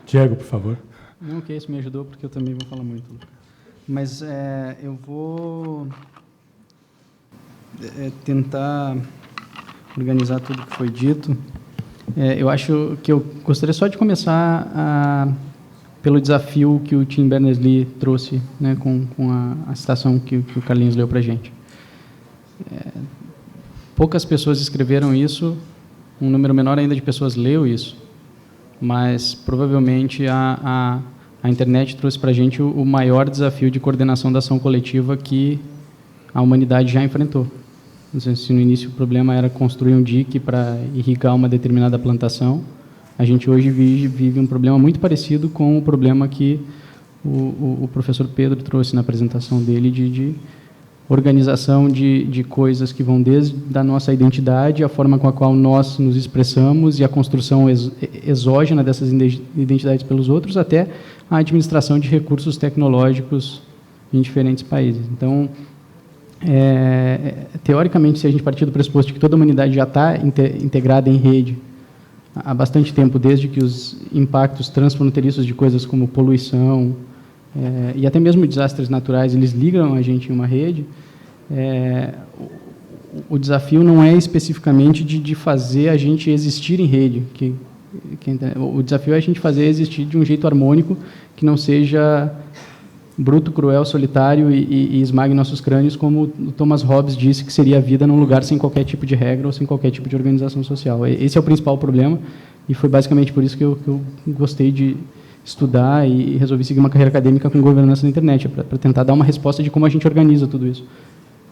Diego, por favor. Não, que isso me ajudou, porque eu também vou falar muito. Mas eu vou tentar organizar tudo que foi dito. Eu acho que eu gostaria só de começar pelo desafio que o Tim Berners-Lee trouxe, né, com a citação que o Carlinhos leu para a gente. Poucas pessoas escreveram isso, um número menor ainda de pessoas leu isso, mas provavelmente a internet trouxe para a gente o maior desafio de coordenação da ação coletiva que a humanidade já enfrentou. Não sei se no início o problema era construir um dique para irrigar uma determinada plantação. A gente hoje vive um problema muito parecido com o problema que o professor Pedro trouxe na apresentação dele de organização de coisas que vão desde a nossa identidade, a forma com a qual nós nos expressamos e a construção exógena dessas identidades pelos outros, até a administração de recursos tecnológicos em diferentes países. Então, teoricamente, se a gente partir do pressuposto de que toda a humanidade já está integrada em rede há bastante tempo, desde que os impactos transfronteiriços de coisas como poluição e até mesmo desastres naturais, eles ligam a gente em uma rede, o desafio não é especificamente de fazer a gente existir em rede. O desafio é a gente fazer existir de um jeito harmônico, que não seja bruto, cruel, solitário e esmague nossos crânios, como o Thomas Hobbes disse que seria a vida num lugar sem qualquer tipo de regra ou sem qualquer tipo de organização social. Esse é o principal problema, e foi basicamente por isso que eu gostei de estudar e resolvi seguir uma carreira acadêmica com governança da internet, para tentar dar uma resposta de como a gente organiza tudo isso.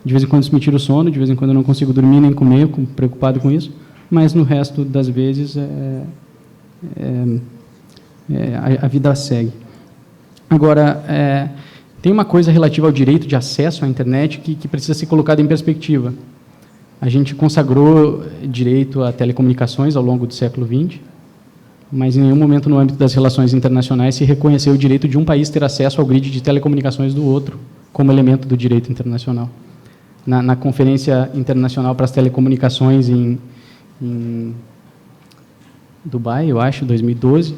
De vez em quando isso me tira o sono, de vez em quando eu não consigo dormir nem comer, preocupado com isso, mas no resto das vezes a vida segue. Agora, tem uma coisa relativa ao direito de acesso à internet que precisa ser colocada em perspectiva. A gente consagrou direito a telecomunicações ao longo do século XX, mas em nenhum momento no âmbito das relações internacionais se reconheceu o direito de um país ter acesso ao grid de telecomunicações do outro, como elemento do direito internacional. Na Conferência Internacional para as Telecomunicações em Dubai, eu acho, 2012,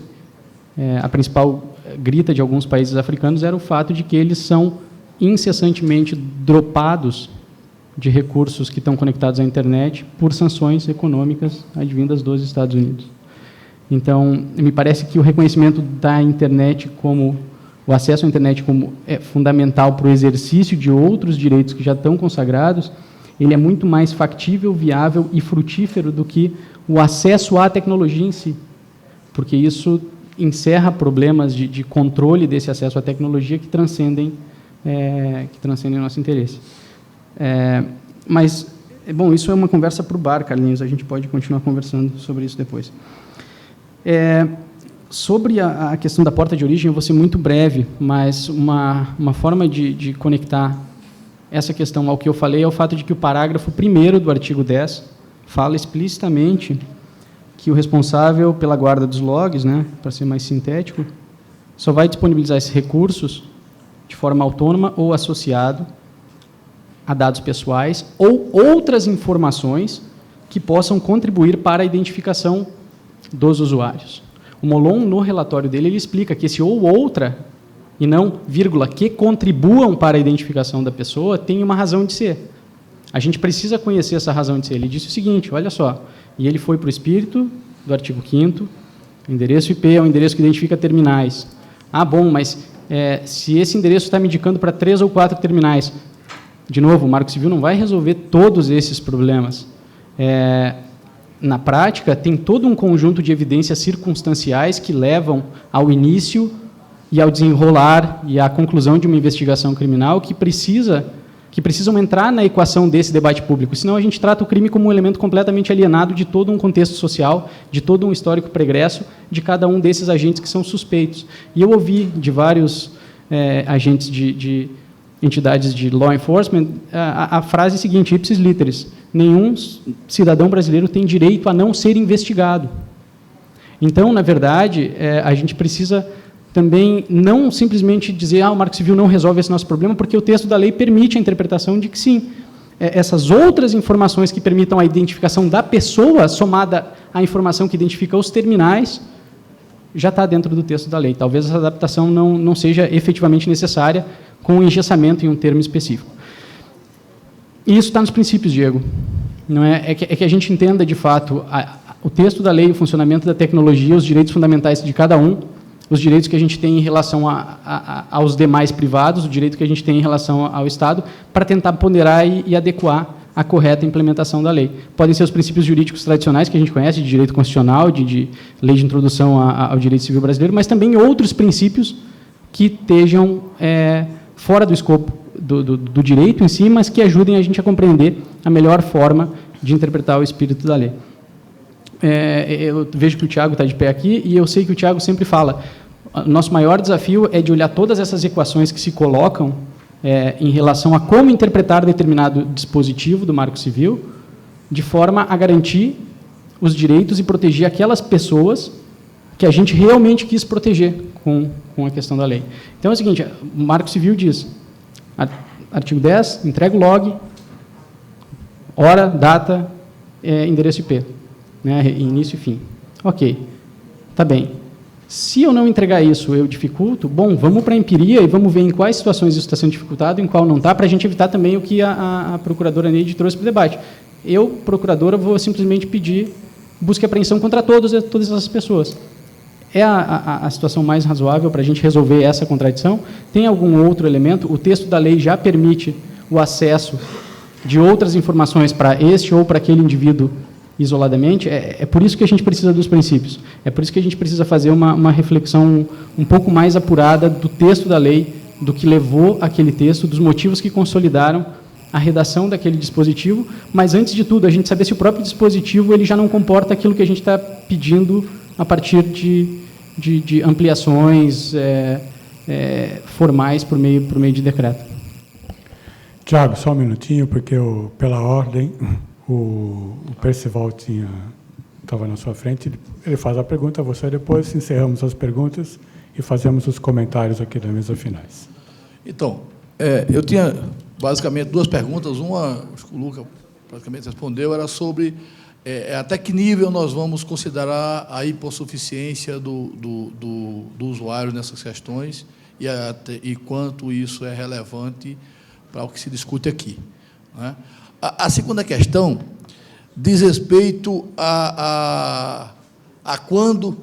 a principal grita de alguns países africanos era o fato de que eles são incessantemente dropados de recursos que estão conectados à internet por sanções econômicas advindas dos Estados Unidos. Então, me parece que o reconhecimento da internet como o acesso à internet como é fundamental para o exercício de outros direitos que já estão consagrados, ele é muito mais factível, viável e frutífero do que o acesso à tecnologia em si, porque isso encerra problemas de controle desse acesso à tecnologia que transcendem nosso interesse. Mas, bom, isso é uma conversa para o bar, Carlinhos, a gente pode continuar conversando sobre isso depois. Sobre a questão da porta de origem, eu vou ser muito breve, mas uma forma de conectar essa questão ao que eu falei é o fato de que o parágrafo 1º do artigo 10 fala explicitamente que o responsável pela guarda dos logs, né, para ser mais sintético, só vai disponibilizar esses recursos de forma autônoma ou associado a dados pessoais ou outras informações que possam contribuir para a identificação dos usuários. O Molon, no relatório dele, ele explica que esse ou outra, e não, vírgula, que contribuam para a identificação da pessoa, tem uma razão de ser. A gente precisa conhecer essa razão de ser. Ele disse o seguinte, olha só, e ele foi para o espírito do artigo 5º, o endereço IP é o endereço que identifica terminais. Ah, bom, mas se esse endereço está me indicando para 3 ou 4 terminais, de novo, o Marco Civil não vai resolver todos esses problemas. Na prática, tem todo um conjunto de evidências circunstanciais que levam ao início e ao desenrolar e à conclusão de uma investigação criminal que precisam entrar na equação desse debate público, senão a gente trata o crime como um elemento completamente alienado de todo um contexto social, de todo um histórico pregresso, de cada um desses agentes que são suspeitos. E eu ouvi de vários agentes de entidades de law enforcement, a frase seguinte, ipsis literis, nenhum cidadão brasileiro tem direito a não ser investigado. Então, na verdade, a gente precisa também não simplesmente dizer o Marco Civil não resolve esse nosso problema, porque o texto da lei permite a interpretação de que sim, essas outras informações que permitam a identificação da pessoa, somada à informação que identifica os terminais, já está dentro do texto da lei. Talvez essa adaptação não seja efetivamente necessária com o engessamento em um termo específico. E isso está nos princípios, Diego. Não é que a gente entenda, de fato, o texto da lei, o funcionamento da tecnologia, os direitos fundamentais de cada um, os direitos que a gente tem em relação aos demais privados, o direito que a gente tem em relação ao Estado, para tentar ponderar e adequar a correta implementação da lei. Podem ser os princípios jurídicos tradicionais que a gente conhece, de direito constitucional, de lei de introdução ao direito civil brasileiro, mas também outros princípios que estejam fora do escopo do direito em si, mas que ajudem a gente a compreender a melhor forma de interpretar o espírito da lei. Eu vejo que o Tiago está de pé aqui, e eu sei que o Tiago sempre fala, nosso maior desafio é de olhar todas essas equações que se colocam em relação a como interpretar determinado dispositivo do Marco Civil, de forma a garantir os direitos e proteger aquelas pessoas que a gente realmente quis proteger com a questão da lei. Então é o seguinte, o Marco Civil diz, artigo 10, entrega o log, hora, data, endereço IP, né, início e fim. Ok, está bem. Se eu não entregar isso, eu dificulto, bom, vamos para a empiria e vamos ver em quais situações isso está sendo dificultado, em qual não está, para a gente evitar também o que a procuradora Neide trouxe para o debate. Eu, procuradora, vou simplesmente pedir busca e apreensão contra todas essas pessoas. É a situação mais razoável para a gente resolver essa contradição? Tem algum outro elemento? O texto da lei já permite o acesso de outras informações para este ou para aquele indivíduo isoladamente? É por isso que a gente precisa dos princípios. É por isso que a gente precisa fazer uma reflexão um pouco mais apurada do texto da lei, do que levou aquele texto, dos motivos que consolidaram a redação daquele dispositivo, mas, antes de tudo, a gente saber se o próprio dispositivo ele já não comporta aquilo que a gente está pedindo a partir de ampliações formais por meio de decreto. Tiago, só um minutinho, porque pela ordem, o Percival estava na sua frente, ele faz a pergunta a você, depois encerramos as perguntas e fazemos os comentários aqui da mesa finais. Então, eu tinha basicamente duas perguntas. Uma, acho que o Luca praticamente respondeu, era sobre até que nível nós vamos considerar a hipossuficiência do usuário nessas questões e quanto isso é relevante para o que se discute aqui, né? A segunda questão diz respeito a quando,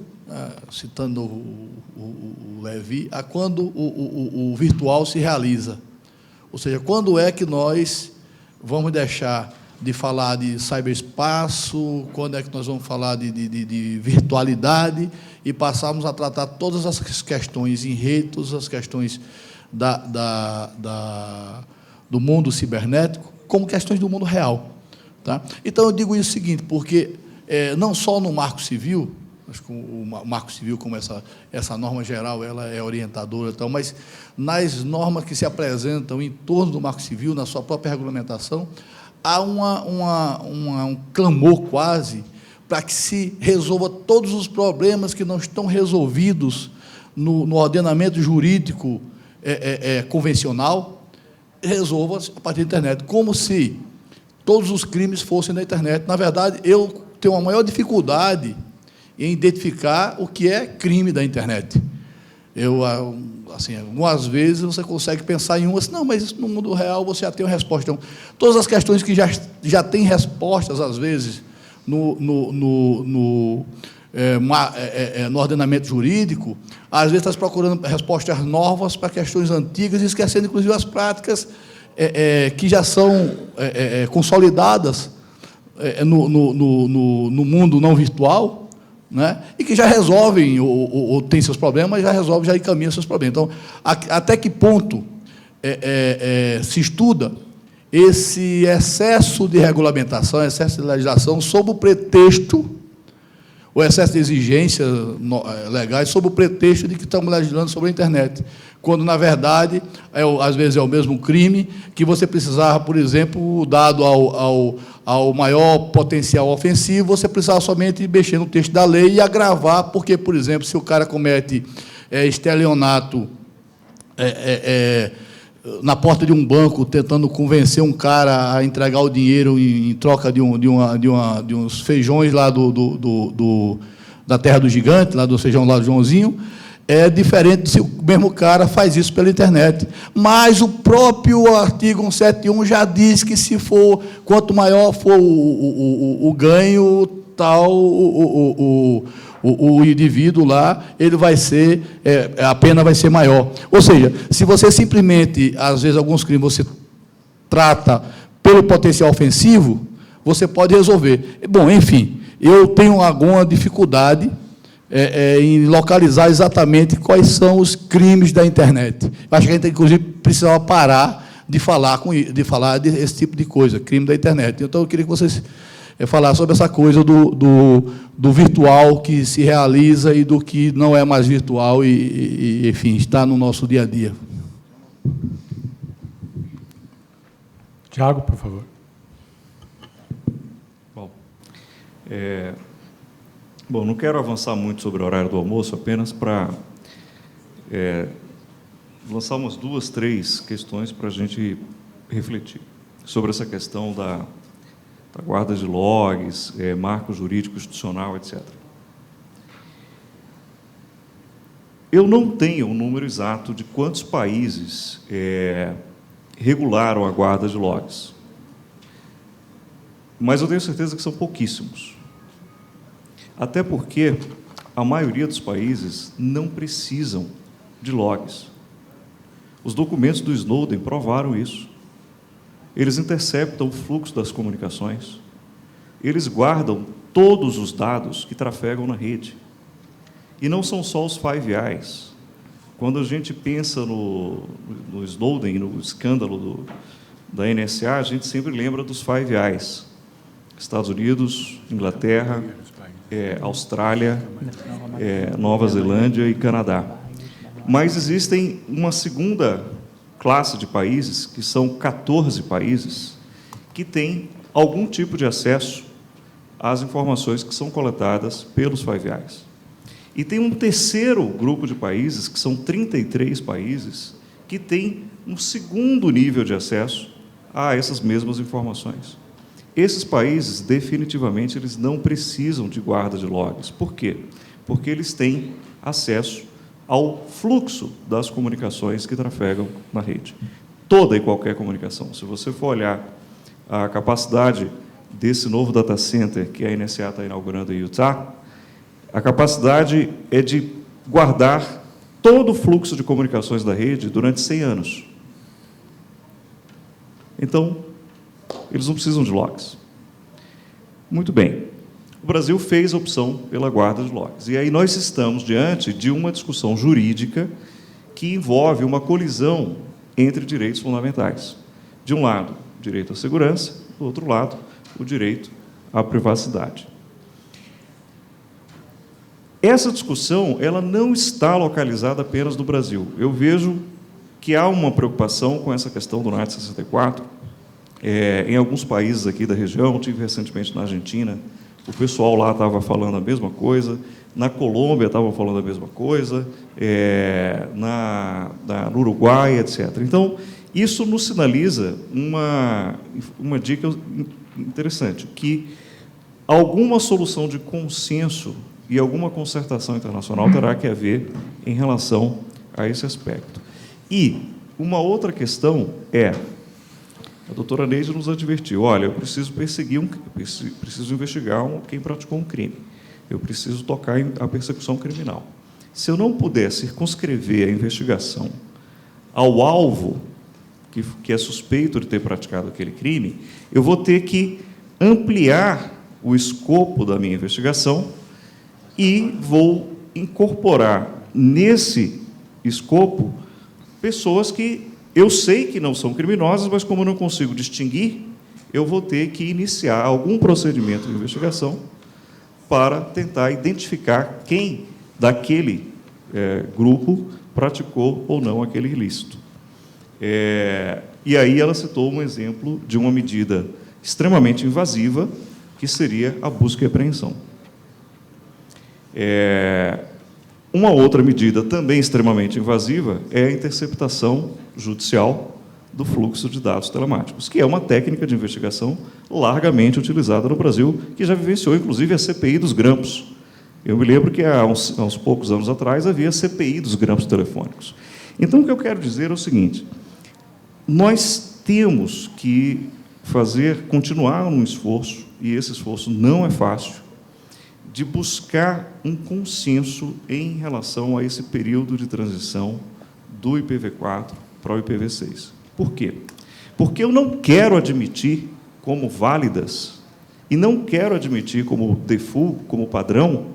citando o Levi, a quando o virtual se realiza. Ou seja, quando é que nós vamos deixar de falar de cyberespaço, quando é que nós vamos falar de virtualidade e passarmos a tratar todas as questões em rede, todas as questões do mundo cibernético, como questões do mundo real. Tá? Então, eu digo isso o seguinte, porque não só no Marco Civil, acho que o Marco Civil, como essa norma geral, ela é orientadora, tal, mas nas normas que se apresentam em torno do Marco Civil, na sua própria regulamentação, há um clamor quase para que se resolva todos os problemas que não estão resolvidos no ordenamento jurídico convencional, resolva-se a partir da internet, como se todos os crimes fossem na internet. Na verdade, eu tenho uma maior dificuldade em identificar o que é crime da internet. Assim, algumas vezes você consegue pensar em uma, assim, não, mas isso no mundo real você já tem uma resposta. Então, todas as questões que já têm respostas, às vezes, no ordenamento jurídico, às vezes está procurando respostas novas para questões antigas e esquecendo, inclusive, as práticas que já são consolidadas no mundo não virtual, né? E que já resolvem, ou têm seus problemas, já resolvem, já encaminham seus problemas. Então, até que ponto se estuda esse excesso de regulamentação, excesso de legislação, sob o pretexto, o excesso de exigências legais sob o pretexto de que estamos legislando sobre a internet, quando, na verdade, às vezes é o mesmo crime que você precisava, por exemplo, dado ao maior potencial ofensivo, você precisava somente mexer no texto da lei e agravar, porque, por exemplo, se o cara comete estelionato na porta de um banco, tentando convencer um cara a entregar o dinheiro em troca de uns feijões lá da terra do gigante, lá do feijão lá do Joãozinho, é diferente se o mesmo cara faz isso pela internet. Mas o próprio artigo 171 já diz que, quanto maior for o ganho, tal o indivíduo lá, ele vai ser, a pena vai ser maior. Ou seja, se você simplesmente, às vezes, alguns crimes você trata pelo potencial ofensivo, você pode resolver. Bom, enfim, eu tenho alguma dificuldade em localizar exatamente quais são os crimes da internet. Acho que a gente, inclusive, precisava parar de falar desse tipo de coisa, crime da internet. Então, eu queria que vocês falar sobre essa coisa do virtual que se realiza e do que não é mais virtual e, enfim, está no nosso dia a dia. Tiago, por favor. Bom, não quero avançar muito sobre o horário do almoço, apenas para lançar umas 2, 3 questões para a gente refletir sobre essa questão da guarda de logs, marco jurídico institucional, etc. Eu não tenho um número exato de quantos países regularam a guarda de logs, mas eu tenho certeza que são pouquíssimos. Até porque a maioria dos países não precisam de logs. Os documentos do Snowden provaram isso. Eles interceptam o fluxo das comunicações, eles guardam todos os dados que trafegam na rede. E não são só os Five Eyes. Quando a gente pensa no Snowden, no escândalo da NSA, a gente sempre lembra dos Five Eyes. Estados Unidos, Inglaterra, Austrália, Nova Zelândia e Canadá. Mas existem uma segunda classe de países, que são 14 países, que têm algum tipo de acesso às informações que são coletadas pelos Five Eyes. E tem um terceiro grupo de países, que são 33 países, que têm um segundo nível de acesso a essas mesmas informações. Esses países, definitivamente, eles não precisam de guarda de logs. Por quê? Porque eles têm acesso ao fluxo das comunicações que trafegam na rede. Toda e qualquer comunicação. Se você for olhar a capacidade desse novo data center que a NSA está inaugurando em Utah, a capacidade é de guardar todo o fluxo de comunicações da rede durante 100 anos. Então, eles não precisam de logs. Muito bem. O Brasil fez a opção pela guarda de logs. E aí nós estamos diante de uma discussão jurídica que envolve uma colisão entre direitos fundamentais. De um lado, o direito à segurança, do outro lado, o direito à privacidade. Essa discussão ela não está localizada apenas no Brasil. Eu vejo que há uma preocupação com essa questão do NAT 64. Em alguns países aqui da região, tive recentemente na Argentina, o pessoal lá estava falando a mesma coisa, na Colômbia estavam falando a mesma coisa, no Uruguai, etc. Então, isso nos sinaliza uma dica interessante, que alguma solução de consenso e alguma concertação internacional terá que haver em relação a esse aspecto. E uma outra questão a doutora Neide nos advertiu, olha, eu preciso preciso investigar quem praticou um crime. Eu preciso tocar a persecução criminal. Se eu não puder circunscrever a investigação ao alvo que é suspeito de ter praticado aquele crime, eu vou ter que ampliar o escopo da minha investigação e vou incorporar nesse escopo pessoas que eu sei que não são criminosas, mas como eu não consigo distinguir, eu vou ter que iniciar algum procedimento de investigação para tentar identificar quem daquele grupo praticou ou não aquele ilícito. E aí ela citou um exemplo de uma medida extremamente invasiva, que seria a busca e apreensão. Uma outra medida também extremamente invasiva é a interceptação judicial do fluxo de dados telemáticos, que é uma técnica de investigação largamente utilizada no Brasil, que já vivenciou, inclusive, a CPI dos grampos. Eu me lembro que, há uns poucos anos atrás, havia a CPI dos grampos telefônicos. Então, o que eu quero dizer é o seguinte: nós temos que continuar um esforço, e esse esforço não é fácil, de buscar um consenso em relação a esse período de transição do IPv4 para o IPv6. Por quê? Porque eu não quero admitir como válidas e não quero admitir como default, como padrão,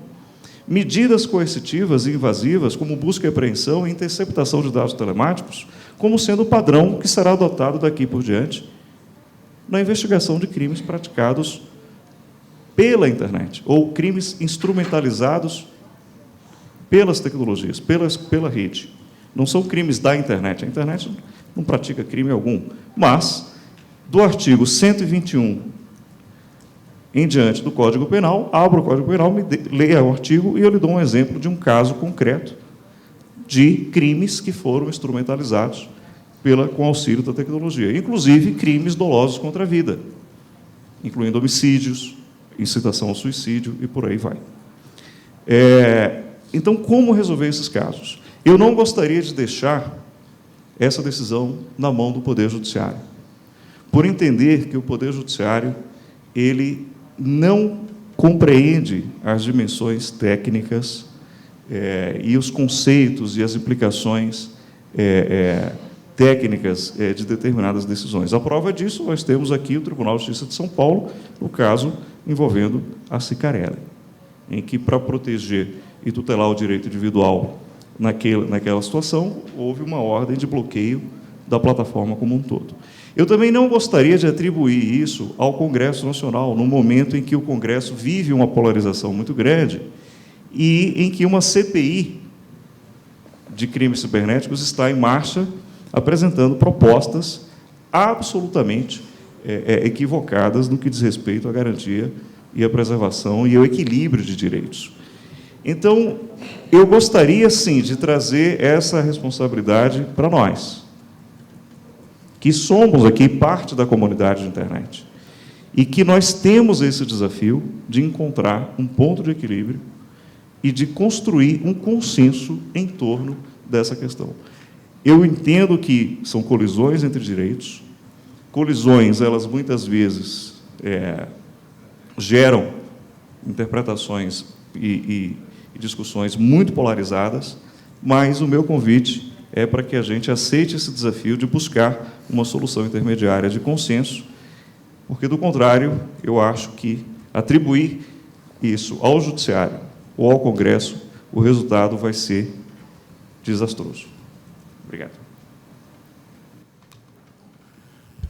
medidas coercitivas e invasivas, como busca e apreensão e interceptação de dados telemáticos, como sendo o padrão que será adotado daqui por diante na investigação de crimes praticados pela internet, ou crimes instrumentalizados pelas tecnologias, pela rede. Não são crimes da internet. A internet não pratica crime algum. Mas, do artigo 121 em diante do Código Penal, abro o Código Penal, leia o artigo e eu lhe dou um exemplo de um caso concreto de crimes que foram instrumentalizados com auxílio da tecnologia, inclusive crimes dolosos contra a vida, incluindo homicídios, incitação ao suicídio e por aí vai. Então, como resolver esses casos? Eu não gostaria de deixar essa decisão na mão do Poder Judiciário, por entender que o Poder Judiciário ele não compreende as dimensões técnicas e os conceitos e as implicações técnicas de determinadas decisões. A prova disso, nós temos aqui o Tribunal de Justiça de São Paulo, no caso envolvendo a Cicarelli, em que, para proteger e tutelar o direito individual naquela situação, houve uma ordem de bloqueio da plataforma como um todo. Eu também não gostaria de atribuir isso ao Congresso Nacional, no momento em que o Congresso vive uma polarização muito grande e em que uma CPI de crimes cibernéticos está em marcha, apresentando propostas absolutamente equivocadas no que diz respeito à garantia e à preservação e ao equilíbrio de direitos. Então, eu gostaria, sim, de trazer essa responsabilidade para nós, que somos aqui parte da comunidade de internet, e que nós temos esse desafio de encontrar um ponto de equilíbrio e de construir um consenso em torno dessa questão. Eu entendo que são colisões entre direitos, colisões, elas muitas vezes geram interpretações e discussões muito polarizadas, mas o meu convite é para que a gente aceite esse desafio de buscar uma solução intermediária de consenso, porque, do contrário, eu acho que atribuir isso ao Judiciário ou ao Congresso, o resultado vai ser desastroso. Obrigado.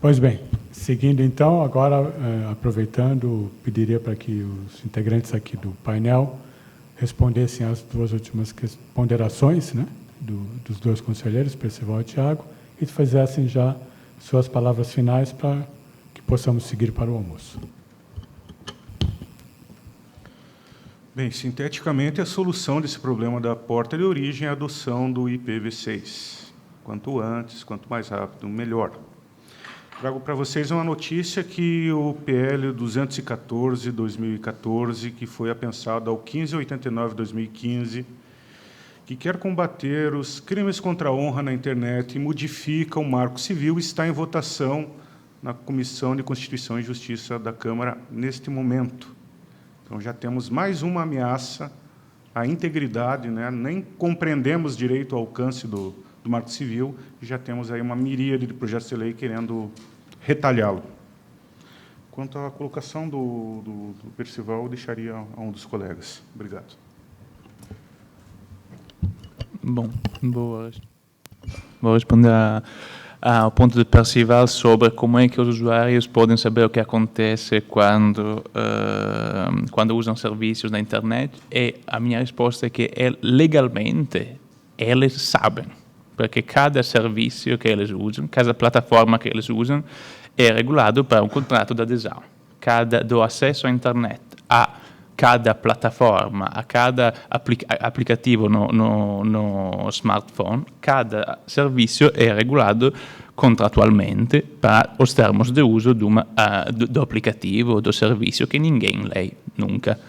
Pois bem, seguindo então, agora, aproveitando, pediria para que os integrantes aqui do painel respondessem às duas últimas ponderações, né, dos dois conselheiros, Percival e Tiago, e fizessem já suas palavras finais para que possamos seguir para o almoço. Bem, sinteticamente, a solução desse problema da porta de origem é a adoção do IPv6. Quanto antes, quanto mais rápido, melhor. Trago para vocês uma notícia que o PL 214/2014, que foi apensado ao 1589/2015, que quer combater os crimes contra a honra na internet e modifica o Marco Civil, está em votação na Comissão de Constituição e Justiça da Câmara neste momento. Então, já temos mais uma ameaça à integridade, né? Nem compreendemos direito ao alcance do Marco Civil, e já temos aí uma miríade de projetos de lei querendo retalhá-lo. Quanto à colocação do Percival, eu deixaria a um dos colegas. Obrigado. Bom, vou responder ao ponto de Percival sobre como é que os usuários podem saber o que acontece quando usam serviços na internet, e a minha resposta é que legalmente eles sabem, porque cada serviço que eles usam, cada plataforma que eles usam, é regulado por um contrato de adesão. Do acesso à internet a cada plataforma, a cada aplicativo no smartphone, cada serviço é regulado contratualmente para os termos de uso do aplicativo, do serviço, que ninguém lê nunca.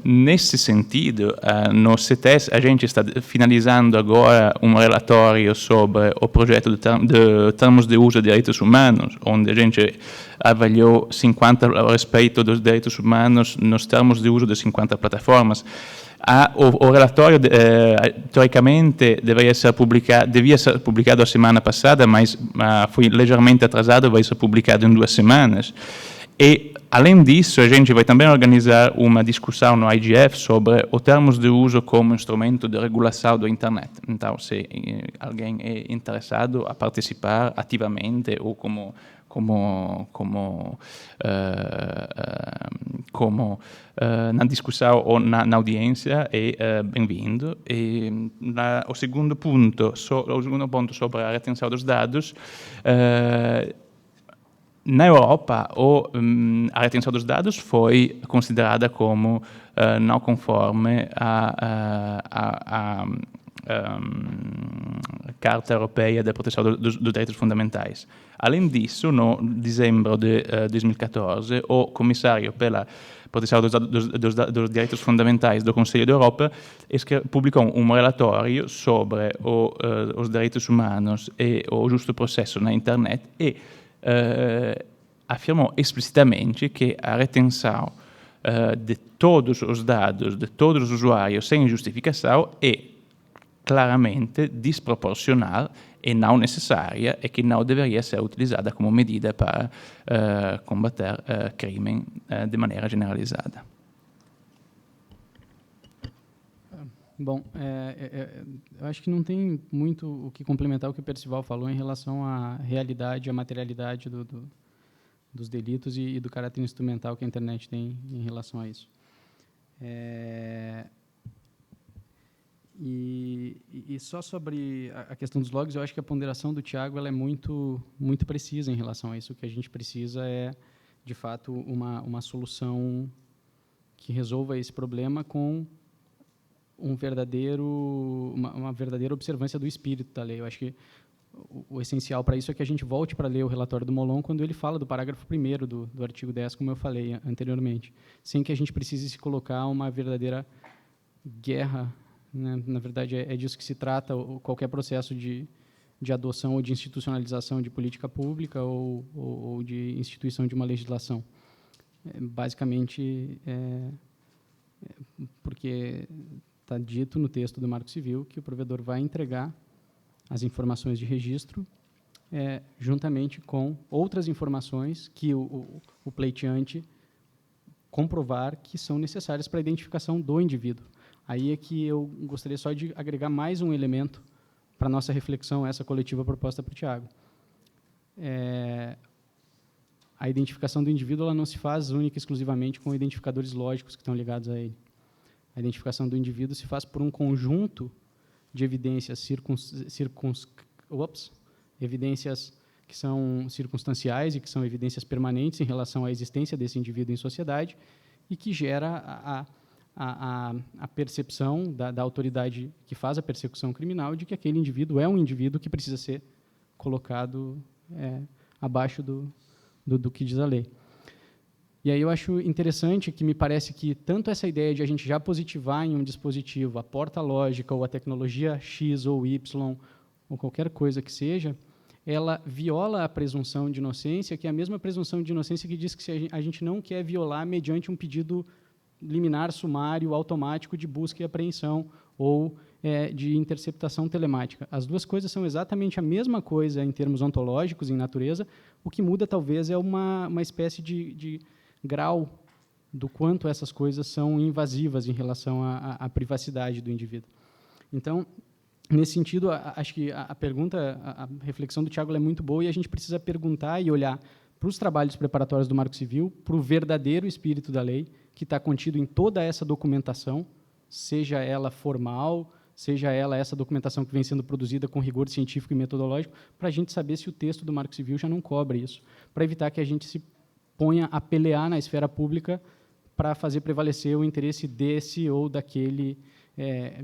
Nesse sentido, no CTS a gente está finalizando agora um relatório sobre o projeto de termos de uso de direitos humanos, onde a gente avaliou o respeito dos direitos humanos nos termos de uso de 50 plataformas. O relatório, teoricamente, devia ser publicado a semana passada, mas foi ligeiramente atrasado, vai ser publicado em 2 semanas. E, além disso, a gente vai também organizar uma discussão no IGF sobre os termos de uso como instrumento de regulação da internet. Então, se alguém é interessado a participar ativamente ou na discussão ou na audiência, é bem-vindo. O segundo ponto sobre a retenção dos dados, na Europa, a retenção dos dados foi considerada como não conforme à Carta Europeia de Proteção dos Direitos Fundamentais. Além disso, no dezembro de 2014, o Comissário pela Proteção dos Direitos Fundamentais do Conselho da Europa publicou um relatório sobre os direitos humanos e o justo processo na internet e afirmou explicitamente que a retenção de todos os dados de todos os usuários sem justificação é claramente desproporcional e não necessária, e que não deveria ser utilizada como medida para combater crime de maneira generalizada. Bom, eu acho que não tem muito o que complementar o que o Percival falou em relação à realidade, à materialidade dos delitos e do caráter instrumental que a internet tem em relação a isso. E só sobre a questão dos logs, eu acho que a ponderação do Tiago ela é muito precisa em relação a isso. O que a gente precisa é, de fato, uma solução que resolva esse problema com uma verdadeira observância do espírito da lei. Eu acho que o essencial para isso é que a gente volte para ler o relatório do Molon quando ele fala do parágrafo 1º do artigo 10, como eu falei anteriormente, sem que a gente precise se colocar uma verdadeira guerra, né? Na verdade, é disso que se trata qualquer processo de adoção ou de institucionalização de política pública ou de instituição de uma legislação. Basicamente, porque está dito no texto do Marco Civil que o provedor vai entregar as informações de registro juntamente com outras informações que o pleiteante comprovar que são necessárias para a identificação do indivíduo. Aí é que eu gostaria só de agregar mais um elemento para a nossa reflexão, essa coletiva proposta por Tiago. A identificação do indivíduo ela não se faz única e exclusivamente com identificadores lógicos que estão ligados a ele. A identificação do indivíduo se faz por um conjunto de evidências evidências que são circunstanciais e que são evidências permanentes em relação à existência desse indivíduo em sociedade e que gera a percepção da autoridade que faz a persecução criminal de que aquele indivíduo é um indivíduo que precisa ser colocado abaixo do que diz a lei. E aí eu acho interessante que me parece que tanto essa ideia de a gente já positivar em um dispositivo a porta lógica ou a tecnologia X ou Y ou qualquer coisa que seja, ela viola a presunção de inocência, que é a mesma presunção de inocência que diz que a gente não quer violar mediante um pedido liminar sumário automático de busca e apreensão ou de interceptação telemática. As duas coisas são exatamente a mesma coisa em termos ontológicos, em natureza. O que muda, talvez, é uma espécie de grau do quanto essas coisas são invasivas em relação à privacidade do indivíduo. Então, nesse sentido, acho que a pergunta, a reflexão do Tiago é muito boa e a gente precisa perguntar e olhar para os trabalhos preparatórios do Marco Civil, para o verdadeiro espírito da lei, que está contido em toda essa documentação, seja ela formal, seja ela essa documentação que vem sendo produzida com rigor científico e metodológico, para a gente saber se o texto do Marco Civil já não cobre isso, para evitar que a gente se ponha a pelear na esfera pública para fazer prevalecer o interesse desse ou daquele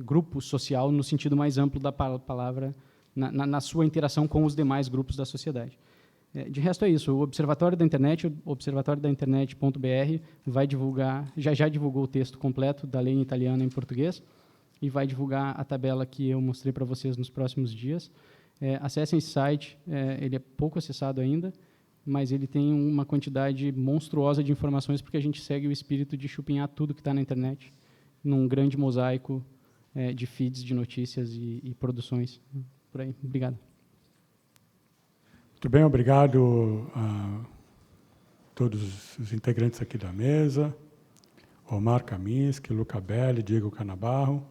grupo social, no sentido mais amplo da palavra, na sua interação com os demais grupos da sociedade. De resto, é isso. O Observatório da Internet, observatoriodainternet.br, vai divulgar, já divulgou o texto completo da lei em italiano e em português, e vai divulgar a tabela que eu mostrei para vocês nos próximos dias. Acessem esse site, ele é pouco acessado ainda, mas ele tem uma quantidade monstruosa de informações, porque a gente segue o espírito de chupinhar tudo que está na internet, num grande mosaico de feeds de notícias e produções. Por aí. Obrigado. Muito bem, obrigado a todos os integrantes aqui da mesa, Omar Kaminski, Luca Belli, Diego Canabarro,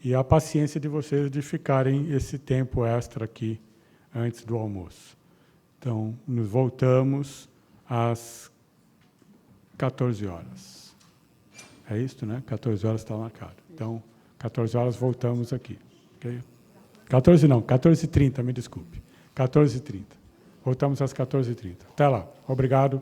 e a paciência de vocês de ficarem esse tempo extra aqui antes do almoço. Então, nos voltamos às 14 horas. É isso, né? 14 horas está marcado. Então, 14 horas voltamos aqui. Okay? 14 não, 14h30, me desculpe. 14h30. Voltamos às 14h30. Até lá. Obrigado.